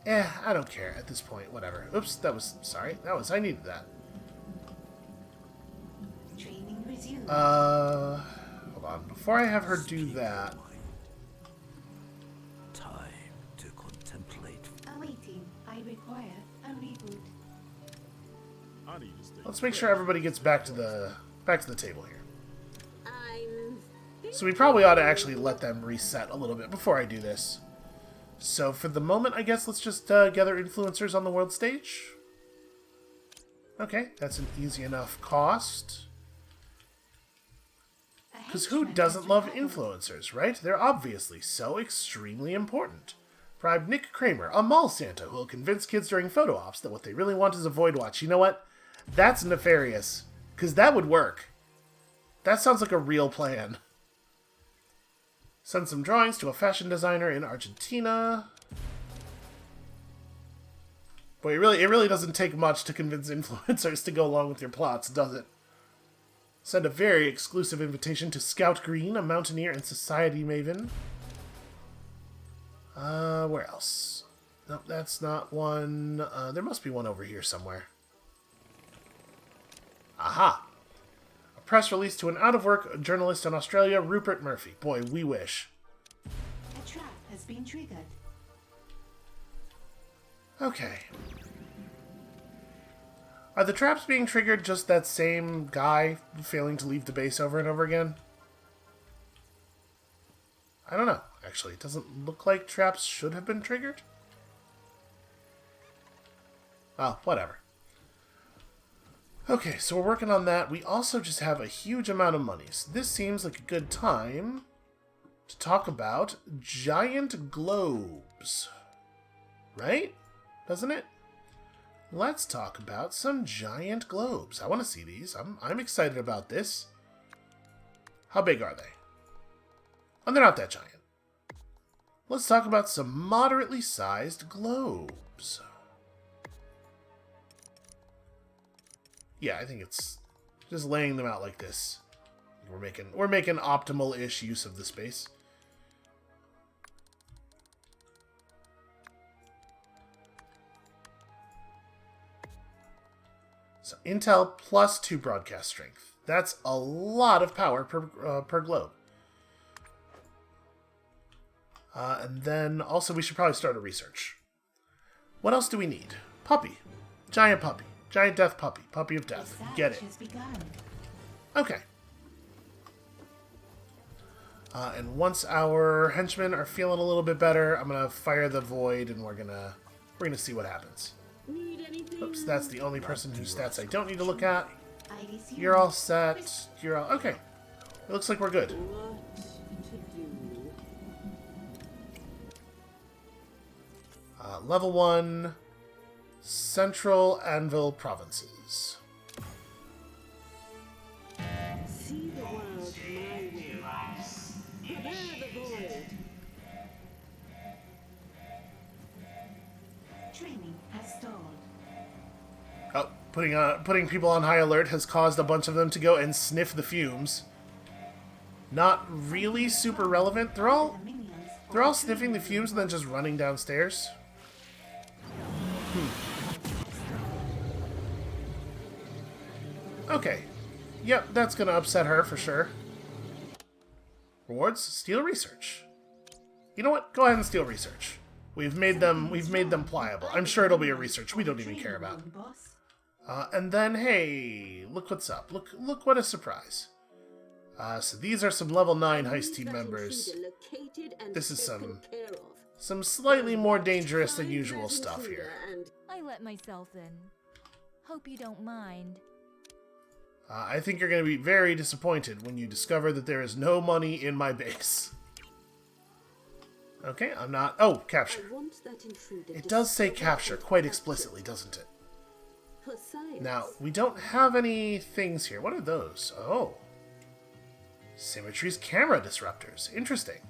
I don't care at this point. Whatever. Oops. Sorry. I needed that. Hold on. Before I have her do that. Time to contemplate. Awaiting. I require a reboot. I need to stay. Let's make sure everybody gets back to the table here. I'm So we probably ought to actually let them reset a little bit before I do this. So for the moment, I guess let's just gather influencers on the world stage. Okay, that's an easy enough cost. Because who doesn't love influencers, right? They're obviously so extremely important. Bribe Nick Kramer, a mall Santa who will convince kids during photo ops that what they really want is a Void Watch. You know what? That's nefarious. Because that would work. That sounds like a real plan. Send some drawings to a fashion designer in Argentina. Boy, it really doesn't take much to convince influencers to go along with your plots, does it? Send a very exclusive invitation to Scout Green, a mountaineer and society maven. Where else? Nope, that's not one. There must be one over here somewhere. Aha! A press release to an out-of-work journalist in Australia, Rupert Murphy. Boy, we wish. A trap has been triggered. Okay. Are the traps being triggered just that same guy failing to leave the base over and over again? I don't know, actually. It doesn't look like traps should have been triggered. Oh, whatever. Okay, so we're working on that. We also just have a huge amount of money. So this seems like a good time to talk about giant globes. Right? Doesn't it? Let's talk about some giant globes. I want to see these. I'm excited about this. How big are they? Oh, they're not that giant. Let's talk about some moderately sized globes. Yeah, I think it's just laying them out like this. We're making optimal-ish use of the space. So Intel plus 2 broadcast strength. That's a lot of power per globe. And then also we should probably start a research. What else do we need? Puppy. Giant puppy. Giant death puppy. Puppy of death. Get it. Has begun. Okay. And once our henchmen are feeling a little bit better, I'm gonna fire the void, and we're gonna see what happens. Need anything? Oops, that's the only person whose stats I don't need to look at. I resume. You're all set. You're all okay. It looks like we're good. What to do? Level 1, Central Anvil Provinces. See the world my way. Prepare the void. Training has stalled. Oh, putting people on high alert has caused a bunch of them to go and sniff the fumes. Not really super relevant. They're all sniffing the fumes and then just running downstairs. Okay. Yep, that's gonna upset her for sure. Rewards? Steal research. You know what? Go ahead and steal research. We've made them pliable. I'm sure it'll be a research we don't even care about. And then, hey, look what's up. Look what a surprise. So these are some level 9 heist team members. This is some slightly more dangerous than usual stuff here. I let myself in. Hope you don't mind. I think you're going to be very disappointed when you discover that there is no money in my base. Okay, I'm not... Oh, capture. It does say capture quite explicitly, doesn't it? Now, we don't have any things here. What are those? Oh. Symmetry's camera disruptors. Interesting.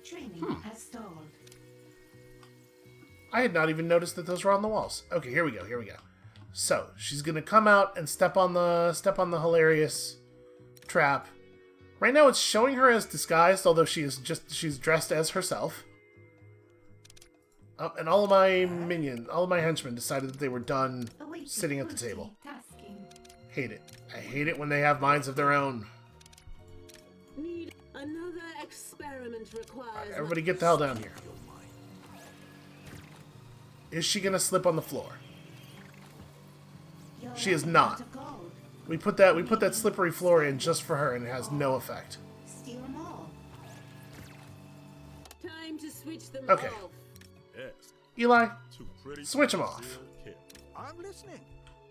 Training has stalled. I had not even noticed that those were on the walls. Okay, here we go. So, she's gonna come out and step on the hilarious trap. Right now it's showing her as disguised, although she's dressed as herself. Oh, and all of my henchmen decided that they were done sitting at the table. Hate it. I hate it when they have minds of their own. Need another experiment requires. Right, everybody get the hell down here. Is she gonna slip on the floor? She is not. We put that slippery floor in just for her, and it has no effect. Steal them all. Time to switch them Okay. off. Yes. Eli, Too pretty. switch them off. Still care. I'm listening.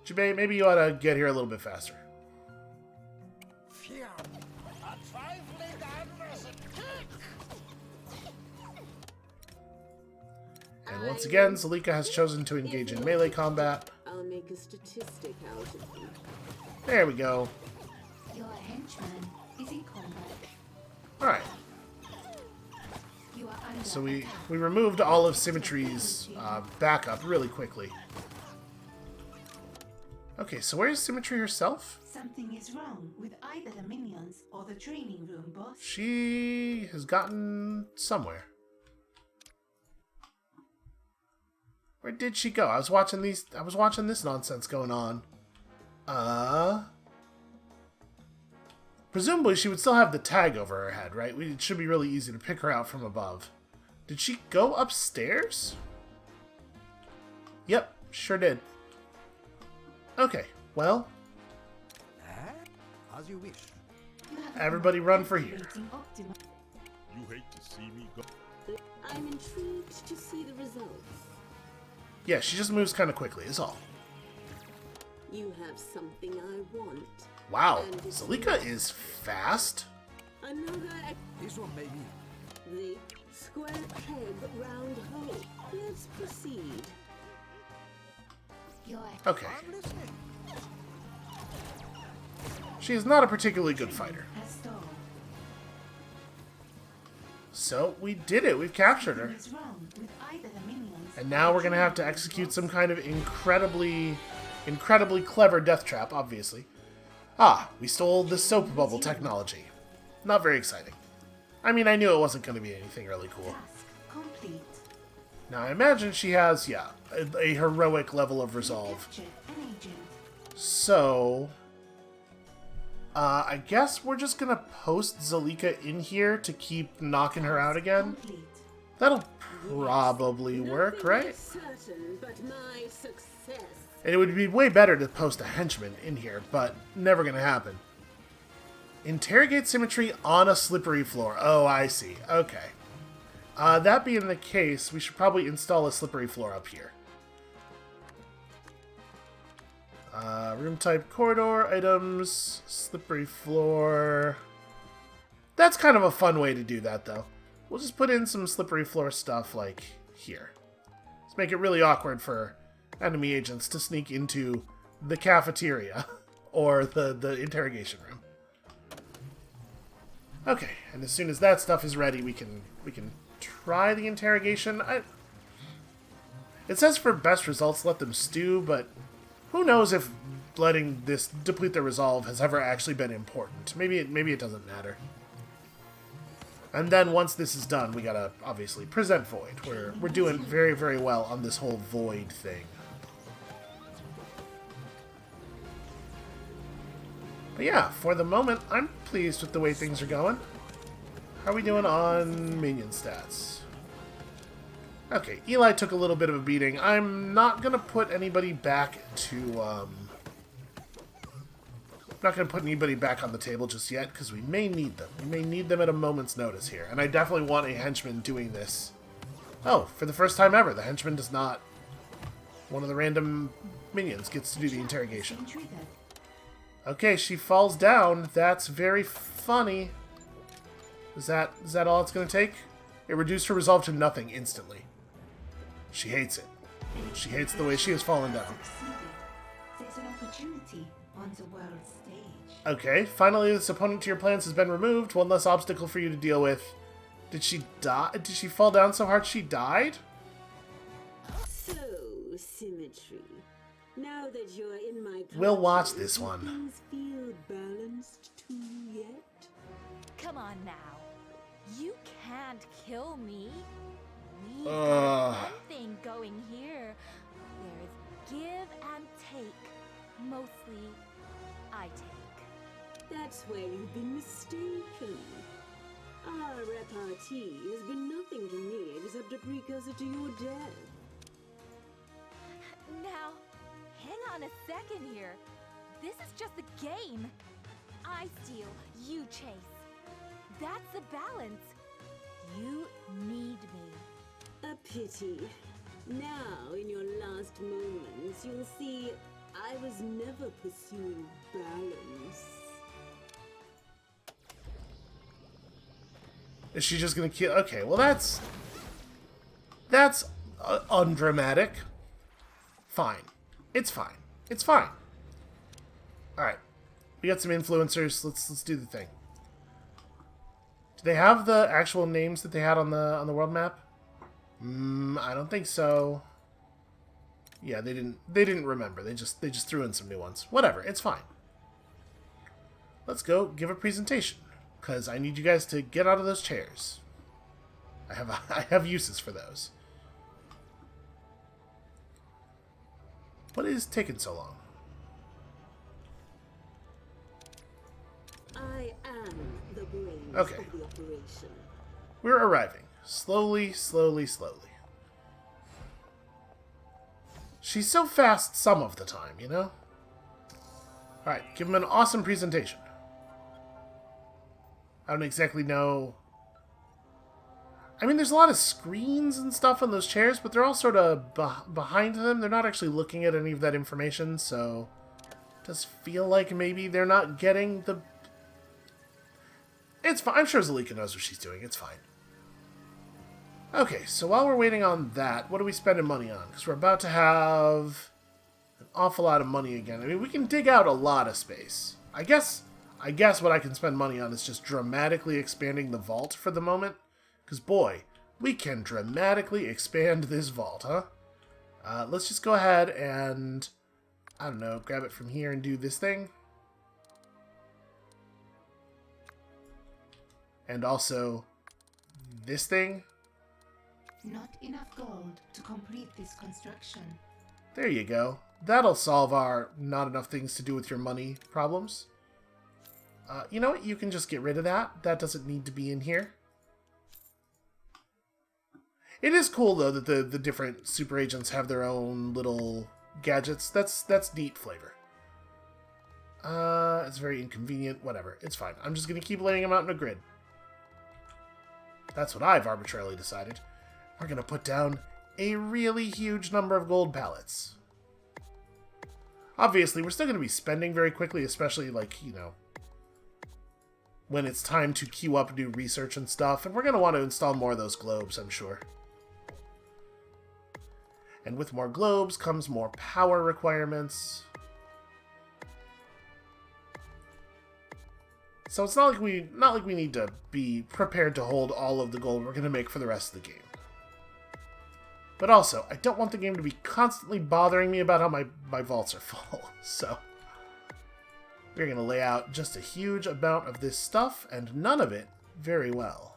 Jabay, maybe you ought to get here a little bit faster. Fear. A trifling adversity. And once again, Zalika has chosen to engage in melee combat. I'll make a statistic out of you. There we go. Your henchman is in combat. Alright, You are under so we attack. removed all of Symmetry's backup really quickly. Okay, so where's Symmetry herself? Something is wrong with either the minions or the training room, boss. She has gotten somewhere. Where did she go? I was watching this nonsense going on. Presumably she would still have the tag over her head, right? It should be really easy to pick her out from above. Did she go upstairs? Yep, sure did. Okay, well, As you wish. You have everybody run for here. activating optimal. You hate to see me go. I'm intrigued to see the results. Yeah, she just moves kind of quickly, is all. You have something I want. Wow, And it's Zalika is fast. Another This one may be. the square peg round hole. Let's proceed. Your Okay, I'm listening. she is not a particularly good fighter. has stalled. So, we did it. We've captured her. What is wrong with either the minions? And now we're going to have to execute some kind of incredibly clever death trap, obviously. Ah, we stole the soap bubble technology. Not very exciting. I mean, I knew it wasn't going to be anything really cool. Task complete. Now, I imagine she has, yeah, a heroic level of resolve. Captured an agent. So, I guess we're just gonna post Zalika in here to keep knocking her out again. Complete. That'll probably work, Nothing right? is certain but my success. And it would be way better to post a henchman in here, but never gonna happen. Interrogate Symmetry on a slippery floor. Oh, I see. Okay. That being the case, we should probably install a slippery floor up here. Room type corridor, items, slippery floor. That's kind of a fun way to do that, though. We'll just put in some slippery floor stuff, like here. Let's make it really awkward for enemy agents to sneak into the cafeteria or the interrogation room. Okay, and as soon as that stuff is ready, we can try the interrogation. It says for best results, let them stew, but who knows if letting this deplete their resolve has ever actually been important. Maybe it doesn't matter. And then once this is done, we gotta obviously present Void. We're doing very, very well on this whole Void thing. But yeah, for the moment, I'm pleased with the way things are going. How are we doing on minion stats? Okay, Eli took a little bit of a beating. I'm not gonna put anybody back to, not going to put anybody back on the table just yet, because we may need them. We may need them at a moment's notice here. And I definitely want a henchman doing this. Oh, for the first time ever, the henchman does not... One of the random minions gets to do the interrogation. Okay, she falls down. That's very funny. Is that all it's going to take? It reduced her resolve to nothing instantly. She hates it. She hates the way she has fallen down. There's an opportunity on the world stage. Okay, finally this opponent to your plans has been removed. One less obstacle for you to deal with. Did she die? Did she fall down so hard she died? So, Symmetry. Now that you're in my We'll watch clutches, this one. do things feel balanced to you yet? Come on now. You can't kill me. We got one thing going here. There's give and take. Mostly, I take. That's where you've been mistaken. Our repartee has been nothing to me except a precursor to your death. Now, hang on a second here. This is just a game. I steal, you chase. That's the balance. You need me. A pity. Now, in your last moments, you'll see I was never pursuing balance. Is she just gonna kill? Okay, well that's undramatic. Fine. It's fine. It's fine. All right, we got some influencers. Let's do the thing. Do they have the actual names that they had on the world map? I don't think so. Yeah, they didn't remember. They just threw in some new ones. Whatever, it's fine. Let's go give a presentation, because I need you guys to get out of those chairs. I have uses for those. What is taking so long? I am the brains Okay. of the operation. We're arriving. Slowly, slowly, slowly. She's so fast some of the time, you know? Alright, give him an awesome presentation. I don't exactly know... I mean, there's a lot of screens and stuff on those chairs, but they're all sort of behind them. They're not actually looking at any of that information, so... It does feel like maybe they're not getting the... It's fine. I'm sure Zalika knows what she's doing. It's fine. Okay, so while we're waiting on that, what are we spending money on? Because we're about to have an awful lot of money again. I mean, we can dig out a lot of space. I guess what I can spend money on is just dramatically expanding the vault for the moment. Because, boy, we can dramatically expand this vault, huh? Let's just go ahead and, I don't know, grab it from here and do this thing. And also this thing. Not enough gold to complete this construction. There you go. That'll solve our not enough things to do with your money problems. You know what? You can just get rid of that. That doesn't need to be in here. It is cool, though, that the different super agents have their own little gadgets. That's neat flavor. It's very inconvenient. Whatever. It's fine. I'm just going to keep laying them out in a grid. That's what I've arbitrarily decided. We're going to put down a really huge number of gold pallets. Obviously, we're still going to be spending very quickly, especially, like, you know, when it's time to queue up new research and stuff. And we're going to want to install more of those globes, I'm sure. And with more globes comes more power requirements. So it's not like we need to be prepared to hold all of the gold we're going to make for the rest of the game. But also, I don't want the game to be constantly bothering me about how my vaults are full. So we're going to lay out just a huge amount of this stuff, and none of it very well.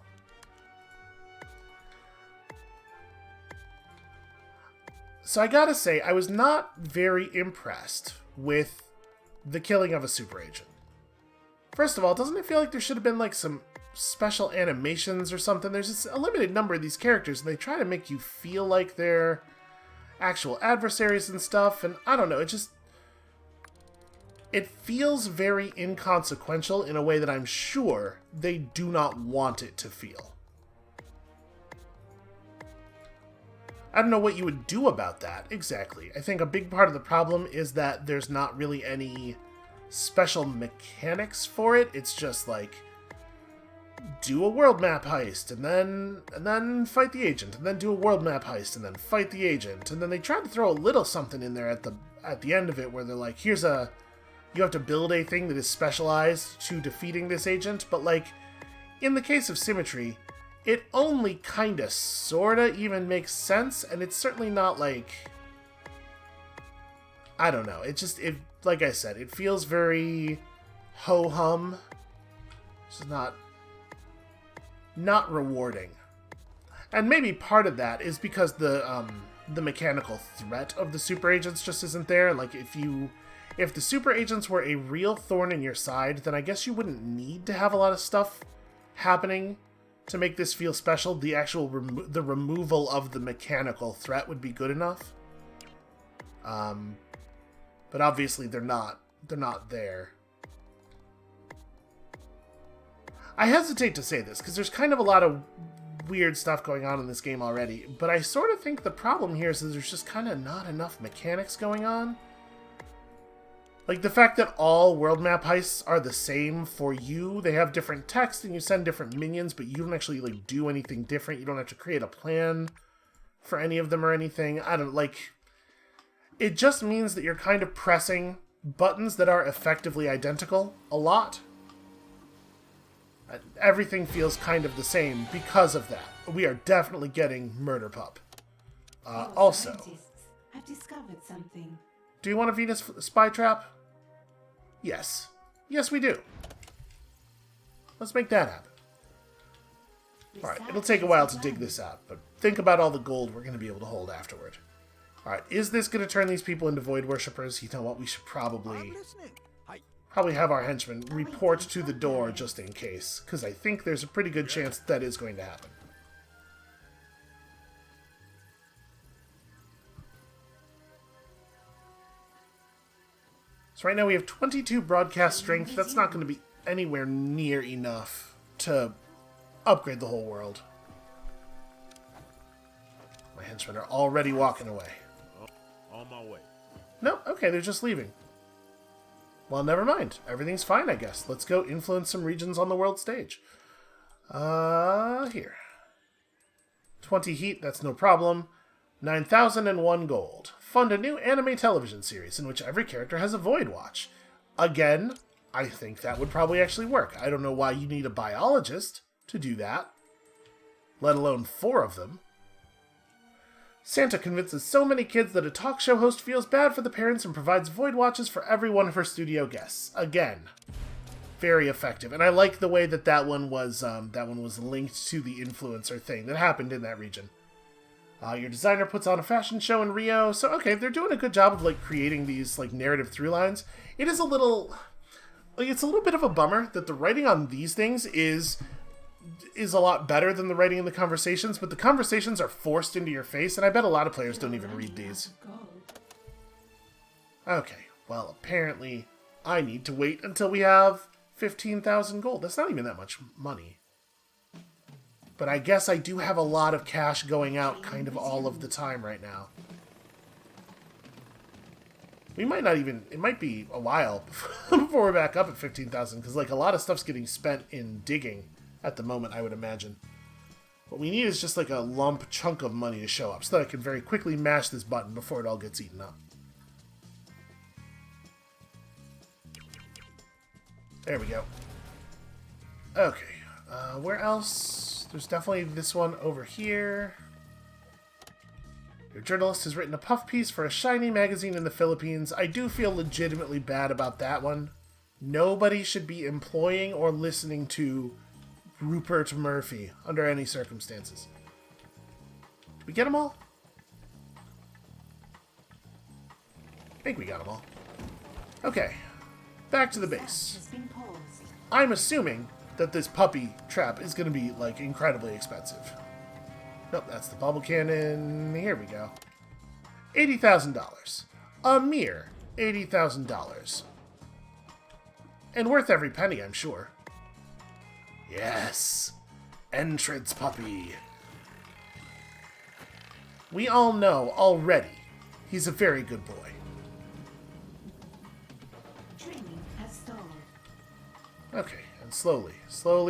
So I gotta say, I was not very impressed with the killing of a super agent. First of all, doesn't it feel like there should have been like some special animations or something? There's just a limited number of these characters, and they try to make you feel like they're actual adversaries and stuff, and I don't know, it feels very inconsequential in a way that I'm sure they do not want it to feel. I don't know what you would do about that, exactly. I think a big part of the problem is that there's not really any special mechanics for it. It's just like, do a world map heist, and then fight the agent, and then do a world map heist, and then fight the agent. And then they tried to throw a little something in there at the end of it, where they're like, you have to build a thing that is specialized to defeating this agent, but like, in the case of Symmetry, it only kinda sorta even makes sense, and it's certainly not like, I don't know, like I said, it feels very ho-hum. It's just not rewarding. And maybe part of that is because the mechanical threat of the super agents just isn't there. Like, if the super agents were a real thorn in your side, then I guess you wouldn't need to have a lot of stuff happening to make this feel special. The actual the removal of the mechanical threat would be good enough. But obviously they're not there. I hesitate to say this, because there's kind of a lot of weird stuff going on in this game already, but I sort of think the problem here is that there's just kind of not enough mechanics going on. Like, the fact that all world map heists are the same for you, they have different text and you send different minions, but you don't actually, like, do anything different. You don't have to create a plan for any of them or anything. I don't, like, it just means that you're kind of pressing buttons that are effectively identical a lot. Everything feels kind of the same because of that. We are definitely getting Murder Pup. Also, I've discovered something. Do you want a Venus spy trap? Yes. Yes, we do. Let's make that happen. Alright, it'll take a while to dig this out, but think about all the gold we're going to be able to hold afterward. Alright, is this going to turn these people into Void Worshippers? You know what, we should probably have our henchmen report to the door just in case, because I think there's a pretty good chance that is going to happen. So right now we have 22 broadcast strength. That's not going to be anywhere near enough to upgrade the whole world. My henchmen are already walking away. On my way. No, okay, they're just leaving. Well, never mind. Everything's fine, I guess. Let's go influence some regions on the world stage. Here. 20 heat, that's no problem. 9,001 gold. Fund a new anime television series in which every character has a Void Watch. Again, I think that would probably actually work. I don't know why you need a biologist to do that, let alone 4 of them. Santa convinces so many kids that a talk show host feels bad for the parents and provides Void Watches for every one of her studio guests. Again, very effective. And I like the way that one was linked to the influencer thing that happened in that region. Your designer puts on a fashion show in Rio. So, okay, they're doing a good job of, like, creating these, like, narrative through lines. It is a little... like, it's a little bit of a bummer that the writing on these things is a lot better than the writing in the conversations, but the conversations are forced into your face, and I bet a lot of players don't even read these. Okay, well, apparently I need to wait until we have 15,000 gold. That's not even that much money. But I guess I do have a lot of cash going out kind of all of the time right now. We might not even... It might be a while before we're back up at 15,000, because, like, a lot of stuff's getting spent in digging at the moment, I would imagine. What we need is just, like, a lump chunk of money to show up, so that I can very quickly mash this button before it all gets eaten up. There we go. Okay. Where else? There's definitely this one over here. Your journalist has written a puff piece for a shiny magazine in the Philippines. I do feel legitimately bad about that one. Nobody should be employing or listening to Rupert Murphy under any circumstances. Did we get them all? I think we got them all. Okay. Back to the base. I'm assuming that this puppy trap is going to be, like, incredibly expensive. Nope, that's the bubble cannon. Here we go. $80,000. A mere $80,000. And worth every penny, I'm sure. Yes. Entrance puppy. We all know already he's a very good boy. Okay, and slowly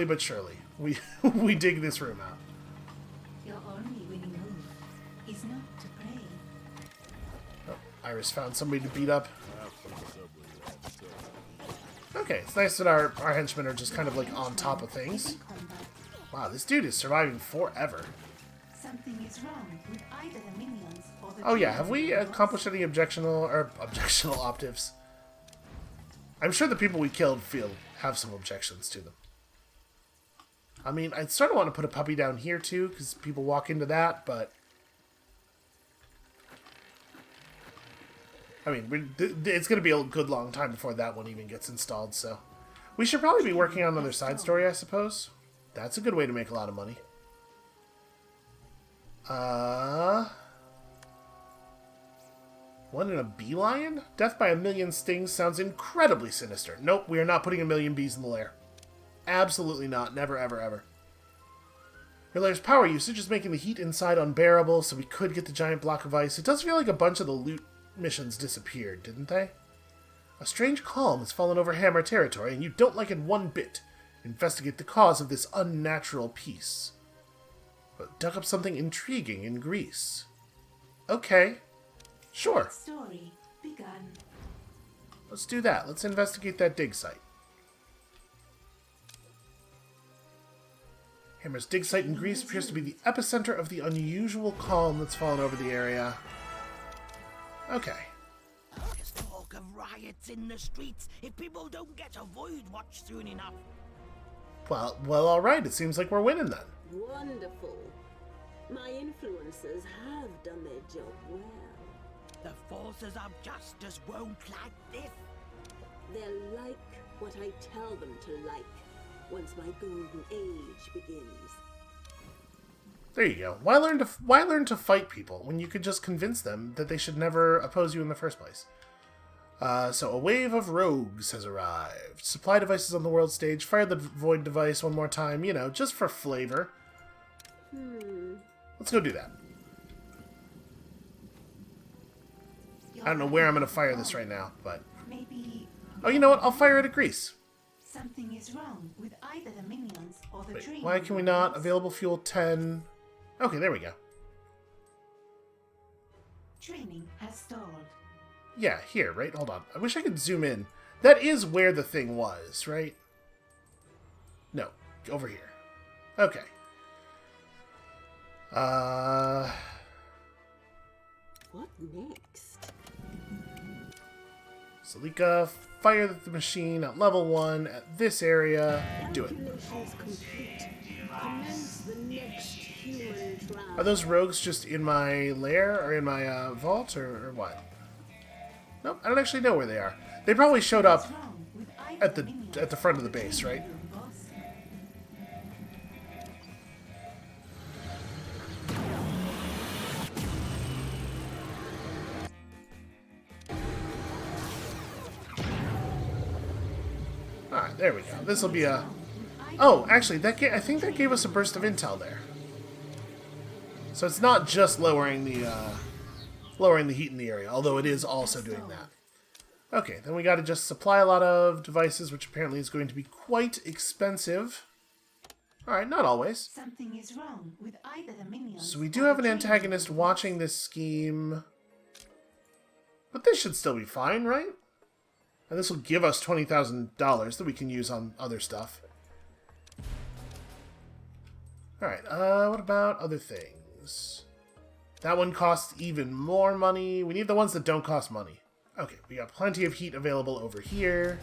but surely, we dig this room out. Your only winning move is not to pray. Oh, Iris found somebody to beat up. Okay, it's nice that our henchmen are just kind of like on top of things. Wow, this dude is surviving forever. Something is wrong with either the minions or the... Oh yeah, have we accomplished any objectionable optives? I'm sure the people we killed have some objections to them. I mean, I sort of want to put a puppy down here too, because people walk into that, but... I mean, it's going to be a good long time before that one even gets installed, so... We should probably be working on another side story, I suppose. That's a good way to make a lot of money. One in a bee lion? Death by a million stings sounds incredibly sinister. Nope, we are not putting a million bees in the lair. Absolutely not. Never, ever, ever. Your lair's power usage is making the heat inside unbearable, so we could get the giant block of ice. It does feel like a bunch of the loot missions disappeared, didn't they? A strange calm has fallen over Hammer territory, and you don't like it one bit. Investigate the cause of this unnatural peace. But dug up something intriguing in Greece. Okay. Sure. Story begun. Let's do that. Let's investigate that dig site. Hammer's dig site in Greece appears to be the epicenter of the unusual calm that's fallen over the area. Okay. There's talk of riots in the streets if people don't get a void watch soon enough. Well, all right. It seems like we're winning then. Wonderful. My influencers have done their job well. The forces of justice won't like this. They'll like what I tell them to like once my golden age begins. There you go. Why learn to fight people when you could just convince them that they should never oppose you in the first place? So a wave of rogues has arrived. Supply devices on the world stage. Fire the void device one more time, you know, just for flavor. Let's go do that. I don't know where I'm going to fire this right now, but... Maybe... Oh, you know what? I'll fire it at Greece. Something is wrong with either the minions or the tree. Why can we not? Available fuel 10. Okay, there we go. Training has stalled. Yeah, here, right? Hold on. I wish I could zoom in. That is where the thing was, right? No, over here. Okay. What next? Salika, fire the machine at level 1 at this area. Do it. Calculations complete. Commence the next human trial. Are those rogues just in my lair or in my vault or what? Nope, I don't actually know where they are. They probably showed up Wrong with either at the minions at the front of the base, right? Boss. Alright, there we go. This will be a... Oh, actually, I think that gave us a burst of intel there. So it's not just lowering the heat in the area, although it is also doing that. Okay, then we got to just supply a lot of devices, which apparently is going to be quite expensive. Alright, not always. Something is wrong with either the minions. So we do or have the an training antagonist room watching this scheme. But this should still be fine, right? And this will give us $20,000 that we can use on other stuff. Alright, what about other things? That one costs even more money. We need the ones that don't cost money. Okay, we got plenty of heat available over here.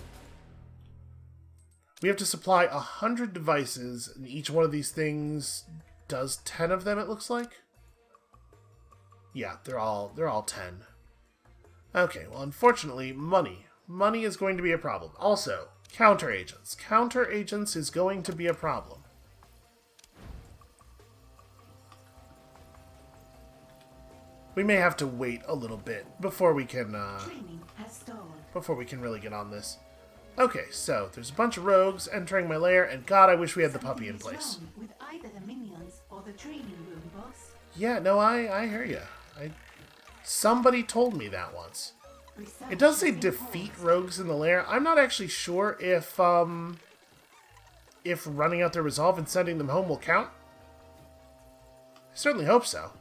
We have to supply 100 devices, and each one of these things does 10 of them, it looks like. Yeah, they're all 10. Okay, well, unfortunately, money. Money is going to be a problem. Also, counter agents. Counter agents is going to be a problem. We may have to wait a little bit before we can training has stalled. before we can really get on this. Okay, so there's a bunch of rogues entering my lair, and God, I wish we had the puppy in Something is place. wrong with either the minions or the training room, boss. Yeah, no, I hear you. Somebody told me that once. Research It does say has been defeat paused. rogues in the lair. I'm not actually sure if running out their resolve and sending them home will count. I certainly hope so.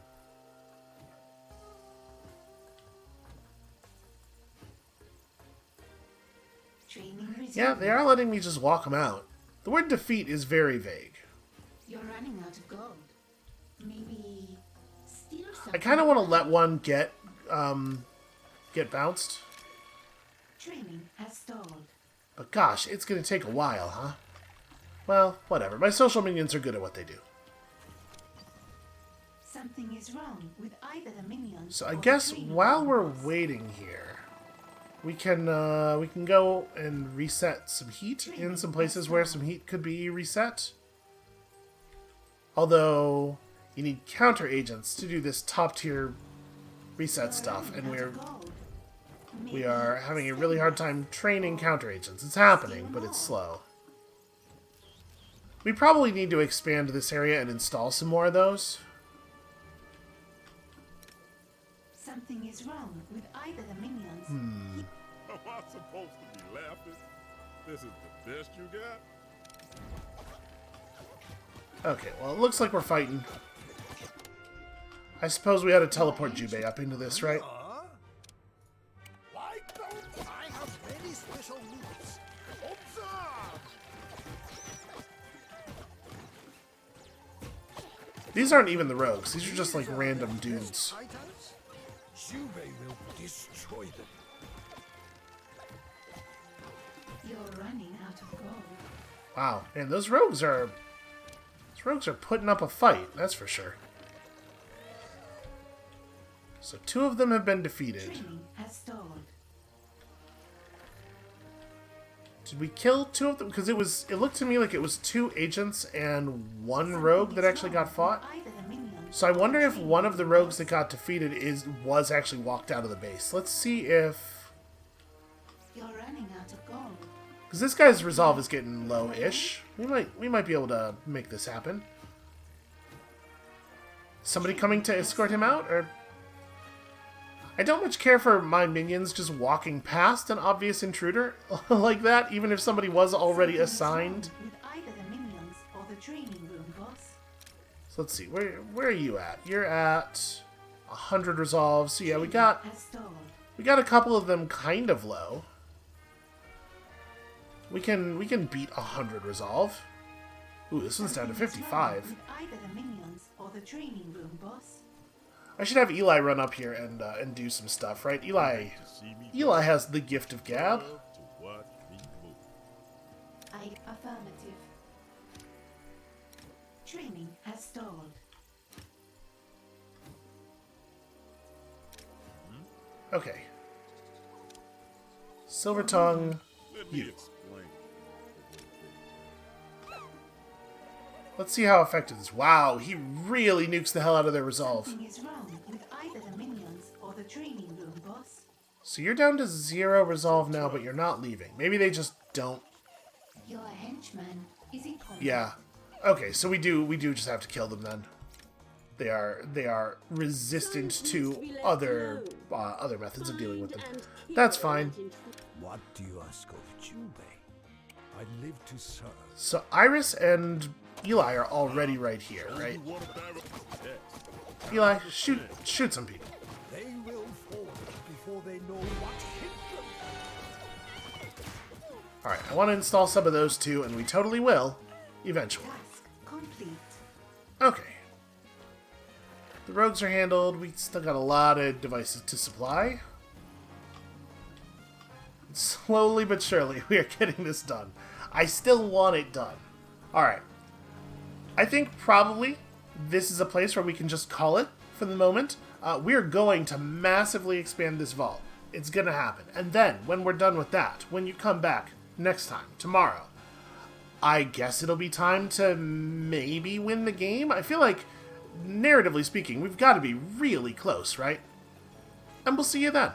Training Yeah, resumed. they are letting me just walk them out. The word defeat is very vague. You're running out of gold. Maybe steal something. I kind of want to let one get bounced. Training has stalled. But gosh, it's going to take a while, huh? Well, whatever. My social minions are good at what they do. Something is wrong with either the minions. So I or the guess training while room, we're boss. waiting here, we can go and reset some heat in some places where some heat could be reset. Although you need counter agents to do this top tier reset stuff, and we are having a really hard time training counter agents. It's happening, but it's slow. We probably need to expand this area and install some more of those. Something is wrong with either the minions. Am I supposed to be laughing? This is the best you got? Okay, well, it looks like we're fighting. I suppose we ought to teleport Jubei up into this, right? Why don't I have very special moves? Observe! These aren't even the rogues. These are just like random dudes. Titans? Juve will destroy them. You're running out of gold. Wow, man, those rogues are putting up a fight, that's for sure. So 2 of them have been defeated. Training has stalled. Did we kill 2 of them? Because it looked to me like it was 2 agents and 1 rogue that actually got fought. Either the minions So I or wonder the if training one of the room, rogues that boss. got defeated was actually walked out of the base. Let's see if... You're running out of gold. Because this guy's resolve is getting low-ish. We might be able to make this happen. Somebody coming to escort him out? Or... I don't much care for my minions just walking past an obvious intruder like that, even if somebody was already Something is assigned. wrong with either the minions or the training room, boss. So let's see, where are you at? You're at 100 resolves. So yeah, we got Has stalled. a couple of them kind of low. We can beat 100 resolve. Ooh, this one's down to Something is wrong 55. with either the minions or the training room, boss. I should have Eli run up here and do some stuff, right? Eli has the gift of gab. Love to watch me move. Affirmative. Training has stalled. Okay. Silver Tongue. Let me You. explain. Let's see how effective this is. Wow, he really nukes the hell out of their resolve. Something is wrong with either the minions or the training room, boss. So you're down to 0 resolve now, but you're not leaving. Maybe they just don't. Your henchman is in combat. Yeah. Okay, so we do just have to kill them then. They are resistant to other methods of dealing with them. That's fine. What do you ask of Jubei? I live to serve. So Iris and Eli are already right here, right? Water barrel. Yes. Eli, shoot some people. They will fall before they know what hit them. Alright, I want to install some of those too, and we totally will, eventually. Task complete. Okay. The rogues are handled. We still got a lot of devices to supply. Slowly but surely, we are getting this done. I still want it done. Alright. I think probably this is a place where we can just call it for the moment. We're going to massively expand this vault. It's going to happen. And then, when we're done with that, when you come back next time, tomorrow, I guess it'll be time to maybe win the game. I feel like, narratively speaking, we've got to be really close, right? And we'll see you then.